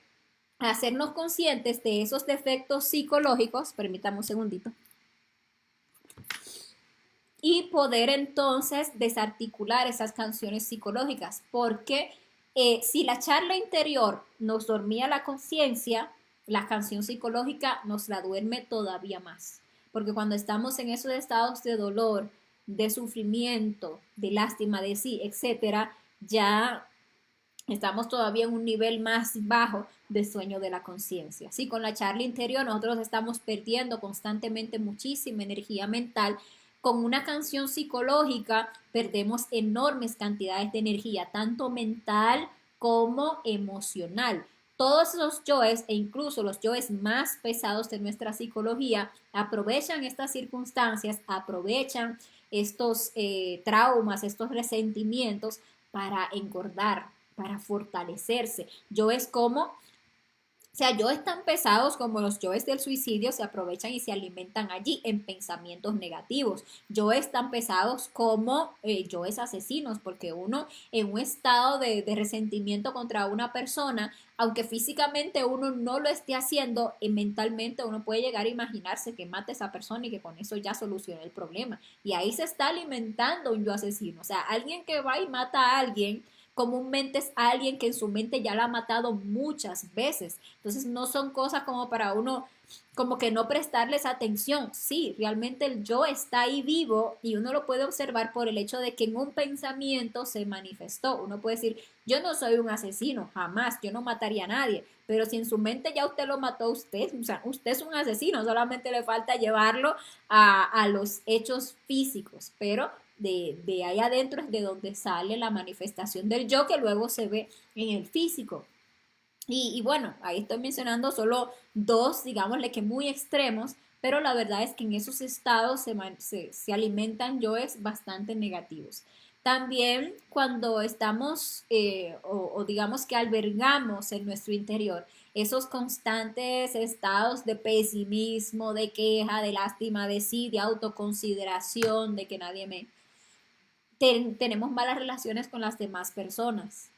hacernos conscientes de esos defectos psicológicos, permítame un segundito, y poder entonces desarticular esas canciones psicológicas, porque si la charla interior nos dormía la conciencia, la canción psicológica nos la duerme todavía más, porque cuando estamos en esos estados de dolor, de sufrimiento, de lástima de sí, etcétera, ya estamos todavía en un nivel más bajo de sueño de la conciencia. Sí, con la charla interior nosotros estamos perdiendo constantemente muchísima energía mental. Con una canción psicológica perdemos enormes cantidades de energía, tanto mental como emocional. Todos los yoes e incluso los yoes más pesados de nuestra psicología aprovechan estas circunstancias, aprovechan estos traumas, estos resentimientos para engordar, para fortalecerse. Yoes como, o sea, yoes tan pesados como los yoes del suicidio se aprovechan y se alimentan allí en pensamientos negativos. Yoes tan pesados como yoes asesinos, porque uno en un estado de resentimiento contra una persona, aunque físicamente uno no lo esté haciendo, mentalmente uno puede llegar a imaginarse que mate a esa persona y que con eso ya solucione el problema. Y ahí se está alimentando un yo asesino. O sea, alguien que va y mata a alguien comúnmente es alguien que en su mente ya la ha matado muchas veces. Entonces no son cosas como para uno como que no prestarles atención. Sí, realmente el yo está ahí vivo y uno lo puede observar por el hecho de que en un pensamiento se manifestó. Uno puede decir, yo no soy un asesino, jamás, yo no mataría a nadie. Pero si en su mente ya usted lo mató, usted, o sea, usted es un asesino, solamente le falta llevarlo a los hechos físicos. Pero ahí adentro es de donde sale la manifestación del yo que luego se ve en el físico. Y bueno, ahí estoy mencionando solo dos, digámosle que muy extremos, pero la verdad es que en esos estados se alimentan yoes bastante negativos. También cuando estamos o digamos que albergamos en nuestro interior esos constantes estados de pesimismo, de queja, de lástima de sí, de autoconsideración, de que nadie me, tenemos malas relaciones con las demás personas.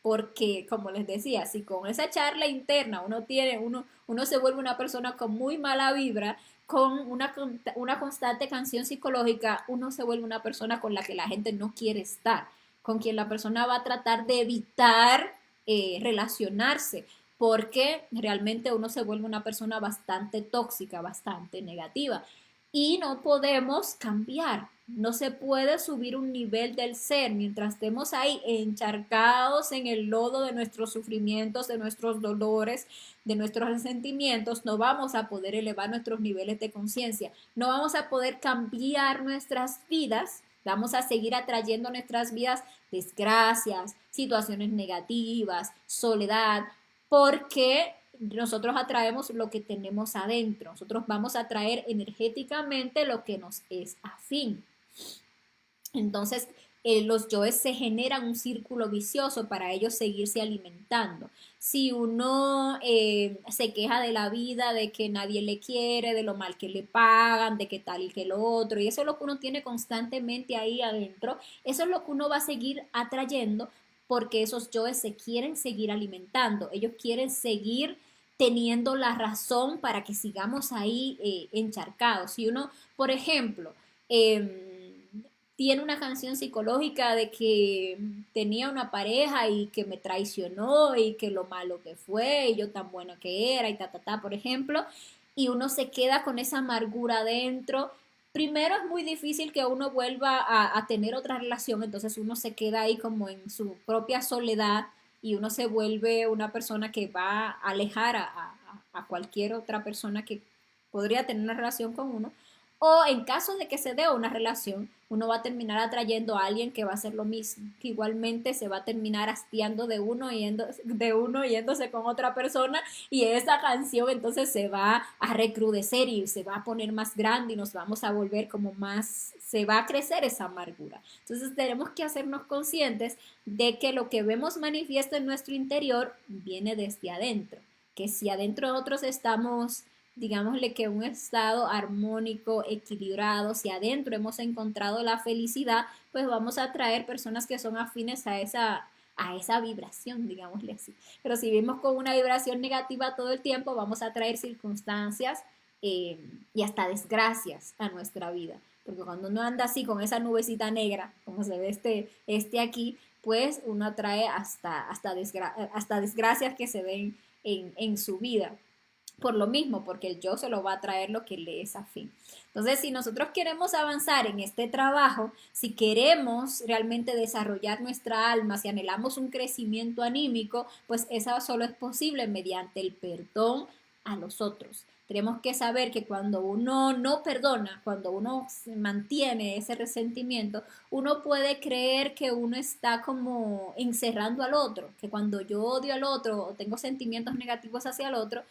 Porque, como les decía, si con esa charla interna uno se vuelve una persona con muy mala vibra, con una constante canción psicológica, uno se vuelve una persona con la que la gente no quiere estar, con quien la persona va a tratar de evitar relacionarse, porque realmente uno se vuelve una persona bastante tóxica, bastante negativa y no podemos cambiar. No se puede subir un nivel del ser mientras estemos ahí encharcados en el lodo de nuestros sufrimientos, de nuestros dolores, de nuestros resentimientos. No vamos a poder elevar nuestros niveles de conciencia. No vamos a poder cambiar nuestras vidas. Vamos a seguir atrayendo a nuestras vidas desgracias, situaciones negativas, soledad, porque nosotros atraemos lo que tenemos adentro. Nosotros vamos a atraer energéticamente lo que nos es afín. Entonces, los yoes se generan un círculo vicioso para ellos seguirse alimentando. Si uno se queja de la vida, de que nadie le quiere, de lo mal que le pagan, de que tal y que lo otro, y eso es lo que uno tiene constantemente ahí adentro, eso es lo que uno va a seguir atrayendo porque esos yoes se quieren seguir alimentando, ellos quieren seguir teniendo la razón para que sigamos ahí encharcados. Si uno, por ejemplo, tiene una canción psicológica de que tenía una pareja y que me traicionó y que lo malo que fue y yo tan bueno que era y por ejemplo, y uno se queda con esa amargura adentro. Primero es muy difícil que uno vuelva a tener otra relación, entonces uno se queda ahí como en su propia soledad y uno se vuelve una persona que va a alejar a cualquier otra persona que podría tener una relación con uno. O en caso de que se dé una relación, uno va a terminar atrayendo a alguien que va a hacer lo mismo, que igualmente se va a terminar hastiando de uno yéndose con otra persona y esa canción entonces se va a recrudecer y se va a poner más grande y nos vamos a volver como más, se va a crecer esa amargura. Entonces tenemos que hacernos conscientes de que lo que vemos manifiesto en nuestro interior viene desde adentro, que si adentro nosotros estamos, digámosle que un estado armónico, equilibrado, si adentro hemos encontrado la felicidad, pues vamos a atraer personas que son afines a esa vibración, digámosle así. Pero si vivimos con una vibración negativa todo el tiempo, vamos a traer circunstancias y hasta desgracias a nuestra vida. Porque cuando uno anda así con esa nubecita negra, como se ve este aquí, pues uno atrae hasta desgracias que se ven en su vida por lo mismo, porque el yo se lo va a traer lo que le es afín. Entonces, si nosotros queremos avanzar en este trabajo, si queremos realmente desarrollar nuestra alma, si anhelamos un crecimiento anímico, pues eso solo es posible mediante el perdón a los otros. Tenemos que saber que cuando uno no perdona, cuando uno mantiene ese resentimiento, uno puede creer que uno está como encerrando al otro, que cuando yo odio al otro o tengo sentimientos negativos hacia el otro,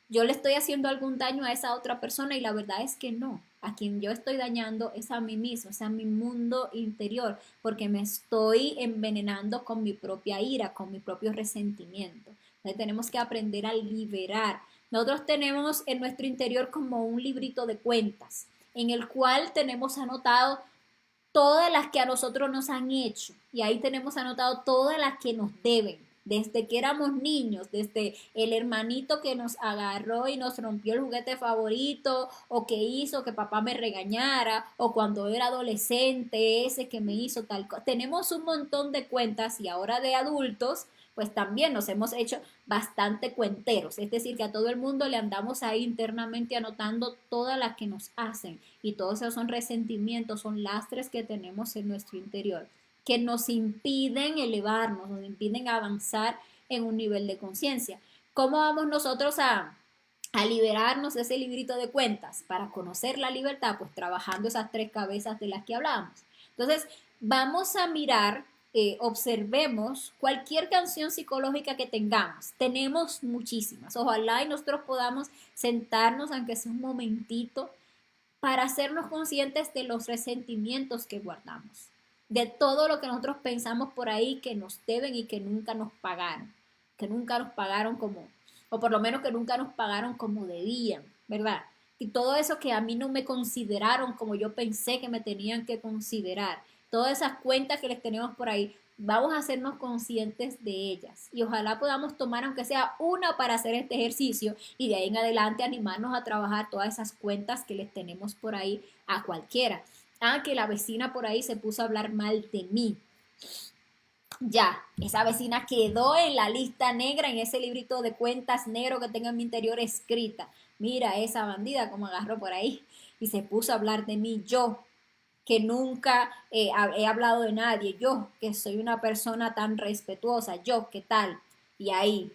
yo le estoy haciendo algún daño a esa otra persona y la verdad es que no. A quien yo estoy dañando es a mí mismo, es a mi mundo interior, porque me estoy envenenando con mi propia ira, con mi propio resentimiento. Entonces tenemos que aprender a liberar. Nosotros tenemos en nuestro interior como un librito de cuentas, en el cual tenemos anotado todas las que a nosotros nos han hecho y ahí tenemos anotado todas las que nos deben. Desde que éramos niños, desde el hermanito que nos agarró y nos rompió el juguete favorito, o que hizo que papá me regañara, o cuando era adolescente, ese que me hizo tal cosa. Tenemos un montón de cuentas y ahora de adultos, pues también nos hemos hecho bastante cuenteros. Es decir, que a todo el mundo le andamos ahí internamente anotando todas las que nos hacen. Y todos esos son resentimientos, son lastres que tenemos en nuestro interior, que nos impiden elevarnos, nos impiden avanzar en un nivel de conciencia. ¿Cómo vamos nosotros a liberarnos de ese librito de cuentas? Para conocer la libertad, pues trabajando esas tres cabezas de las que hablábamos. Entonces, vamos a mirar, observemos cualquier canción psicológica que tengamos. Tenemos muchísimas. Ojalá y nosotros podamos sentarnos, aunque sea un momentito, para hacernos conscientes de los resentimientos que guardamos, de todo lo que nosotros pensamos por ahí que nos deben y que nunca nos pagaron como, o por lo menos que nunca nos pagaron como debían, ¿verdad? Y todo eso que a mí no me consideraron como yo pensé que me tenían que considerar, todas esas cuentas que les tenemos por ahí, vamos a hacernos conscientes de ellas y ojalá podamos tomar aunque sea una para hacer este ejercicio y de ahí en adelante animarnos a trabajar todas esas cuentas que les tenemos por ahí a cualquiera. Ah, que la vecina por ahí se puso a hablar mal de mí. Ya, esa vecina quedó en la lista negra, en ese librito de cuentas negro que tengo en mi interior escrita. Mira esa bandida como agarró por ahí y se puso a hablar de mí. Yo, que nunca he hablado de nadie, yo, que soy una persona tan respetuosa, yo, ¿qué tal? Y ahí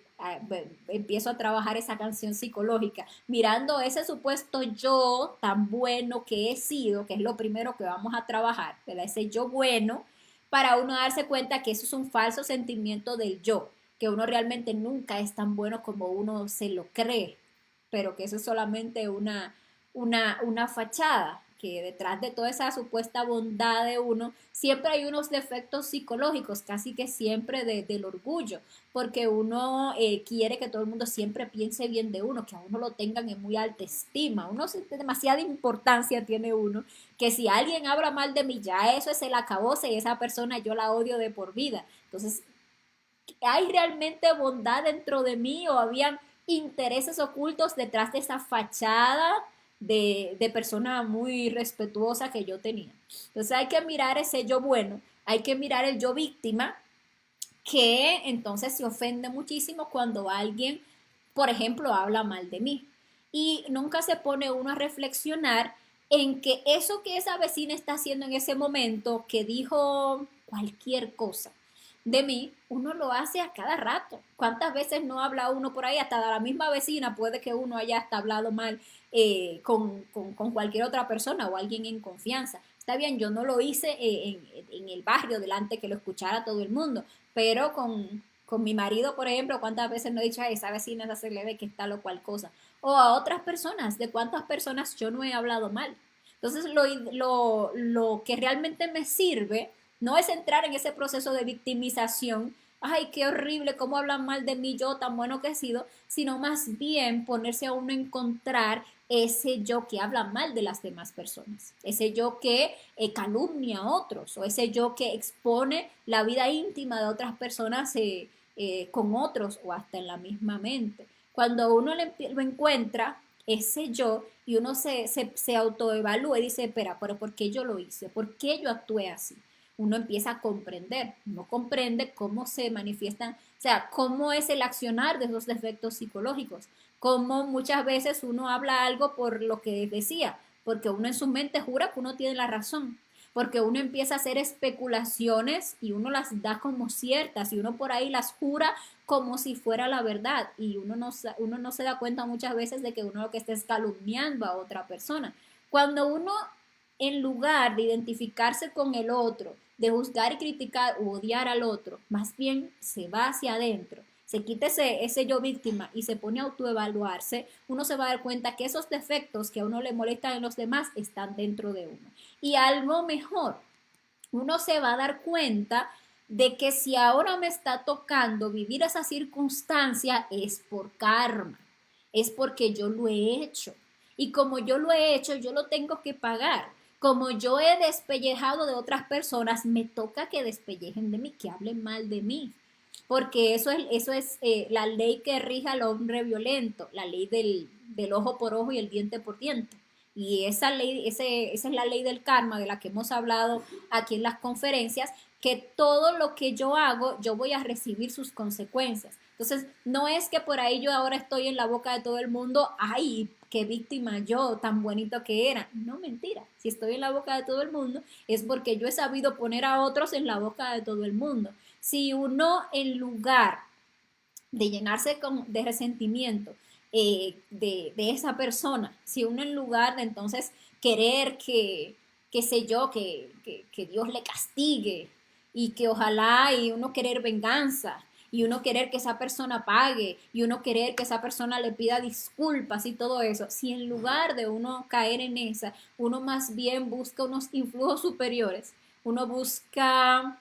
empiezo a trabajar esa canción psicológica, mirando ese supuesto yo tan bueno que he sido, que es lo primero que vamos a trabajar, ¿verdad? Ese yo bueno, para uno darse cuenta que eso es un falso sentimiento del yo, que uno realmente nunca es tan bueno como uno se lo cree, pero que eso es solamente una fachada, que detrás de toda esa supuesta bondad de uno, siempre hay unos defectos psicológicos, casi que siempre del orgullo, porque uno quiere que todo el mundo siempre piense bien de uno, que a uno lo tengan en muy alta estima, demasiada importancia tiene uno, que si alguien habla mal de mí, ya eso es el acabose y esa persona yo la odio de por vida. Entonces, ¿hay realmente bondad dentro de mí o habían intereses ocultos detrás de esa fachada de persona muy respetuosa que yo tenía? Entonces hay que mirar ese yo bueno, hay que mirar el yo víctima, que entonces se ofende muchísimo cuando alguien, por ejemplo, habla mal de mí. Y nunca se pone uno a reflexionar en que eso que esa vecina está haciendo en ese momento, que dijo cualquier cosa de mí, uno lo hace a cada rato. ¿Cuántas veces no habla uno por ahí? Hasta de la misma vecina puede que uno haya hasta hablado mal con cualquier otra persona o alguien en confianza. Está bien, yo no lo hice en el barrio delante que lo escuchara todo el mundo, pero con mi marido, por ejemplo, cuántas veces no he dicho a esa vecina esa se le ve que está lo cual cosa. O a otras personas, de cuántas personas yo no he hablado mal. Entonces, lo que realmente me sirve no es entrar en ese proceso de victimización, ay, qué horrible, cómo hablan mal de mí yo, tan bueno que he sido, sino más bien ponerse a uno a encontrar ese yo que habla mal de las demás personas, ese yo que calumnia a otros o ese yo que expone la vida íntima de otras personas con otros o hasta en la misma mente. Cuando uno lo encuentra, ese yo, y uno se autoevalúa y dice, espera, pero ¿por qué yo lo hice? ¿Por qué yo actué así? Uno empieza a comprender, uno comprende cómo se manifiestan, o sea, cómo es el accionar de esos defectos psicológicos, cómo muchas veces uno habla algo por lo que decía, porque uno en su mente jura que uno tiene la razón, porque uno empieza a hacer especulaciones y uno las da como ciertas y uno por ahí las jura como si fuera la verdad y uno no se da cuenta muchas veces de que uno lo que está es calumniando a otra persona. Cuando uno, en lugar de identificarse con el otro, de juzgar y criticar u odiar al otro, más bien se va hacia adentro, se quita ese yo víctima y se pone a autoevaluarse, uno se va a dar cuenta que esos defectos que a uno le molestan en los demás están dentro de uno. Y algo mejor, uno se va a dar cuenta de que si ahora me está tocando vivir esa circunstancia es por karma, es porque yo lo he hecho. Y como yo lo he hecho, yo lo tengo que pagar. Como yo he despellejado de otras personas, me toca que despellejen de mí, que hablen mal de mí. Porque eso es la ley que rige al hombre violento, la ley del ojo por ojo y el diente por diente. Y esa ley, esa es la ley del karma de la que hemos hablado aquí en las conferencias, que todo lo que yo hago, yo voy a recibir sus consecuencias. Entonces, no es que por ahí yo ahora estoy en la boca de todo el mundo, ay, qué víctima yo, tan bonito que era. No, mentira. Si estoy en la boca de todo el mundo, es porque yo he sabido poner a otros en la boca de todo el mundo. Si uno, en lugar de llenarse de resentimiento de esa persona, si uno en lugar de entonces querer que sé yo, que Dios le castigue y que ojalá y uno querer venganza y uno querer que esa persona pague y uno querer que esa persona le pida disculpas y todo eso, si en lugar de uno caer en esa, uno más bien busca unos influjos superiores, uno busca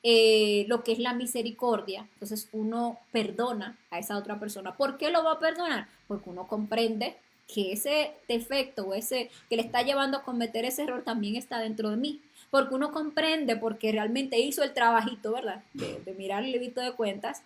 lo que es la misericordia, entonces uno perdona a esa otra persona. ¿Por qué lo va a perdonar? Porque uno comprende que ese defecto o ese que le está llevando a cometer ese error también está dentro de mí. Porque uno comprende, porque realmente hizo el trabajito, ¿verdad? De mirar el librito de cuentas,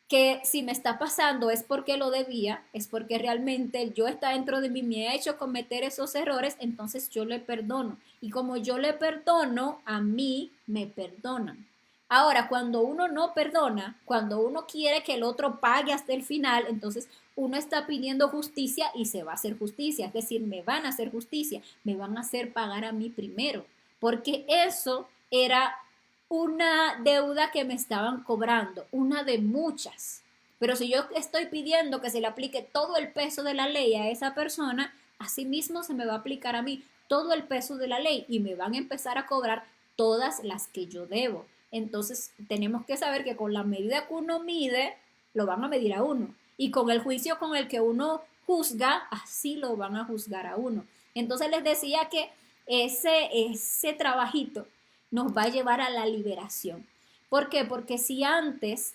que si me está pasando es porque lo debía, es porque realmente el yo está dentro de mí, me ha hecho cometer esos errores, entonces yo le perdono. Y como yo le perdono, a mí me perdonan. Ahora, cuando uno no perdona, cuando uno quiere que el otro pague hasta el final, entonces uno está pidiendo justicia y se va a hacer justicia. Es decir, me van a hacer justicia, me van a hacer pagar a mí primero. Porque eso era una deuda que me estaban cobrando, una de muchas. Pero si yo estoy pidiendo que se le aplique todo el peso de la ley a esa persona, asimismo se me va a aplicar a mí todo el peso de la ley y me van a empezar a cobrar todas las que yo debo. Entonces tenemos que saber que con la medida que uno mide, lo van a medir a uno. Y con el juicio con el que uno juzga, así lo van a juzgar a uno. Entonces les decía que ese trabajito nos va a llevar a la liberación. ¿Por qué? Porque si antes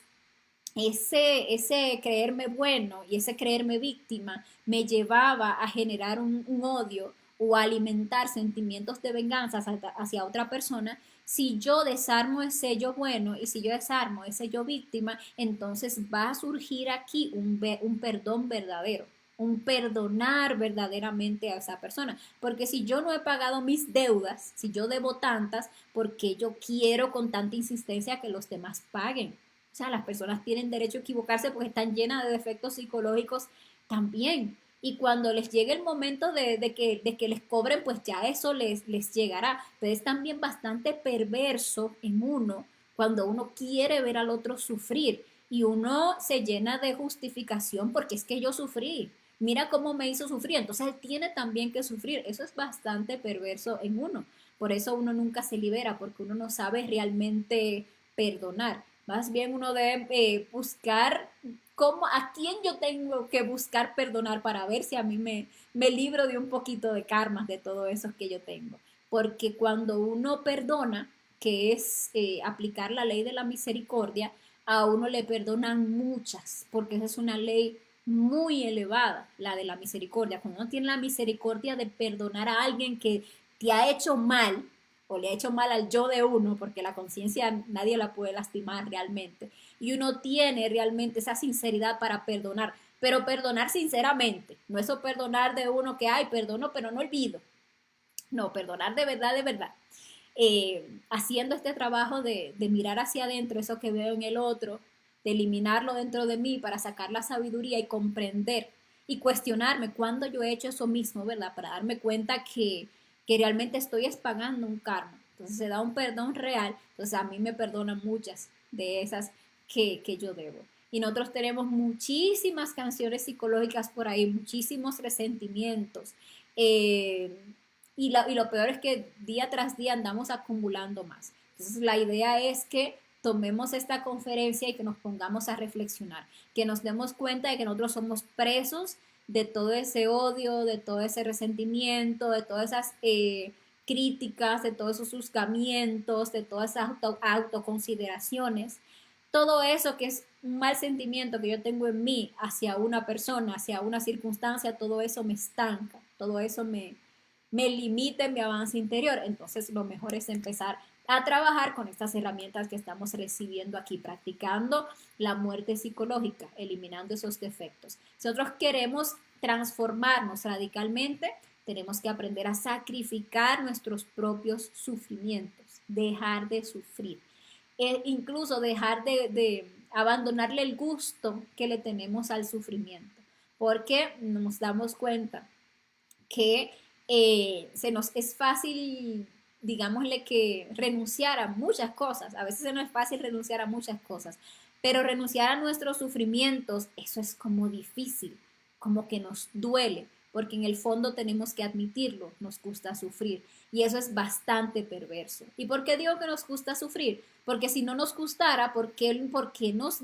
ese creerme bueno y ese creerme víctima me llevaba a generar un odio o a alimentar sentimientos de venganza hacia otra persona, si yo desarmo ese yo bueno y si yo desarmo ese yo víctima, entonces va a surgir aquí un perdón verdadero, un perdonar verdaderamente a esa persona. Porque si yo no he pagado mis deudas, si yo debo tantas, ¿por qué yo quiero con tanta insistencia que los demás paguen? O sea, las personas tienen derecho a equivocarse porque están llenas de defectos psicológicos también. Y cuando les llegue el momento de que les cobren, pues ya eso les llegará. Pero es también bastante perverso en uno cuando uno quiere ver al otro sufrir y uno se llena de justificación porque es que yo sufrí. Mira cómo me hizo sufrir, entonces él tiene también que sufrir. Eso es bastante perverso en uno. Por eso uno nunca se libera, porque uno no sabe realmente perdonar. Más bien uno debe buscar a quién yo tengo que buscar perdonar para ver si a mí me libro de un poquito de karmas de todo eso que yo tengo. Porque cuando uno perdona, que es aplicar la ley de la misericordia, a uno le perdonan muchas, porque esa es una ley muy elevada, la de la misericordia. Cuando uno tiene la misericordia de perdonar a alguien que te ha hecho mal, o le ha hecho mal al yo de uno, porque la conciencia nadie la puede lastimar realmente, y uno tiene realmente esa sinceridad para perdonar, pero perdonar sinceramente, no eso perdonar de uno que, ay, perdono, pero no olvido, no, perdonar de verdad. Haciendo este trabajo de mirar hacia adentro eso que veo en el otro, de eliminarlo dentro de mí para sacar la sabiduría y comprender y cuestionarme cuándo yo he hecho eso mismo, ¿verdad? Para darme cuenta que realmente estoy pagando un karma. Entonces se da un perdón real, entonces a mí me perdonan muchas de esas que yo debo. Y nosotros tenemos muchísimas canciones psicológicas por ahí, muchísimos resentimientos. Eh, y lo peor es que día tras día andamos acumulando más. Entonces la idea es que tomemos esta conferencia y que nos pongamos a reflexionar, que nos demos cuenta de que nosotros somos presos de todo ese odio, de todo ese resentimiento, de todas esas críticas, de todos esos juzgamientos, de todas esas autoconsideraciones, todo eso que es un mal sentimiento que yo tengo en mí hacia una persona, hacia una circunstancia, todo eso me estanca, todo eso me limita en mi avance interior. Entonces lo mejor es empezar a trabajar con estas herramientas que estamos recibiendo aquí, practicando la muerte psicológica, eliminando esos defectos. Si nosotros queremos transformarnos radicalmente, tenemos que aprender a sacrificar nuestros propios sufrimientos, dejar de sufrir, incluso dejar de abandonarle el gusto que le tenemos al sufrimiento, porque nos damos cuenta que se nos es fácil, digámosle que renunciar a muchas cosas, a veces no es fácil renunciar a muchas cosas, pero renunciar a nuestros sufrimientos, eso es como difícil, como que nos duele, porque en el fondo tenemos que admitirlo, nos gusta sufrir y eso es bastante perverso. ¿Y por qué digo que nos gusta sufrir? Porque si no nos gustara, por qué nos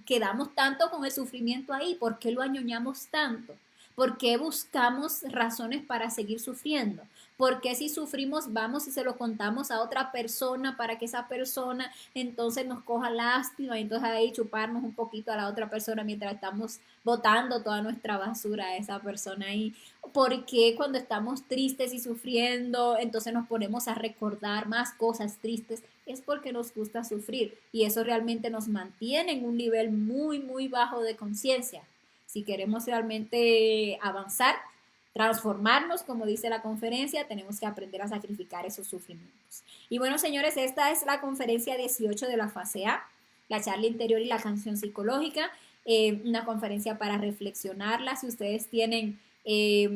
quedamos tanto con el sufrimiento ahí? ¿Por qué lo añoñamos tanto? ¿Por qué buscamos razones para seguir sufriendo? ¿Por qué si sufrimos vamos y se lo contamos a otra persona para que esa persona entonces nos coja lástima y entonces ahí chuparnos un poquito a la otra persona mientras estamos botando toda nuestra basura a esa persona ahí? ¿Por qué cuando estamos tristes y sufriendo entonces nos ponemos a recordar más cosas tristes? Es porque nos gusta sufrir y eso realmente nos mantiene en un nivel muy, muy bajo de conciencia. Si queremos realmente avanzar, transformarnos, como dice la conferencia, tenemos que aprender a sacrificar esos sufrimientos. Y bueno, señores, esta es la conferencia 18 de la fase A, la charla interior y la canción psicológica, una conferencia para reflexionarla. Si ustedes tienen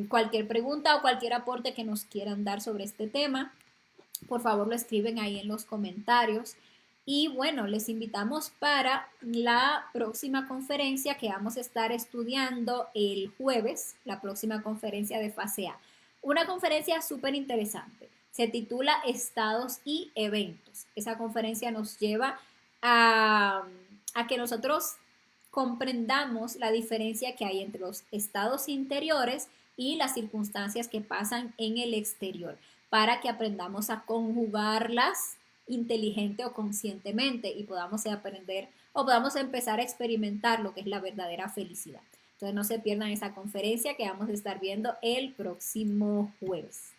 cualquier pregunta o cualquier aporte que nos quieran dar sobre este tema, por favor lo escriben ahí en los comentarios. Y bueno, les invitamos para la próxima conferencia que vamos a estar estudiando el jueves, la próxima conferencia de fase A. Una conferencia súper interesante. Se titula Estados y Eventos. Esa conferencia nos lleva a que nosotros comprendamos la diferencia que hay entre los estados interiores y las circunstancias que pasan en el exterior para que aprendamos a conjugarlas inteligente o conscientemente y podamos aprender o podamos empezar a experimentar lo que es la verdadera felicidad. Entonces no se pierdan esa conferencia que vamos a estar viendo el próximo jueves.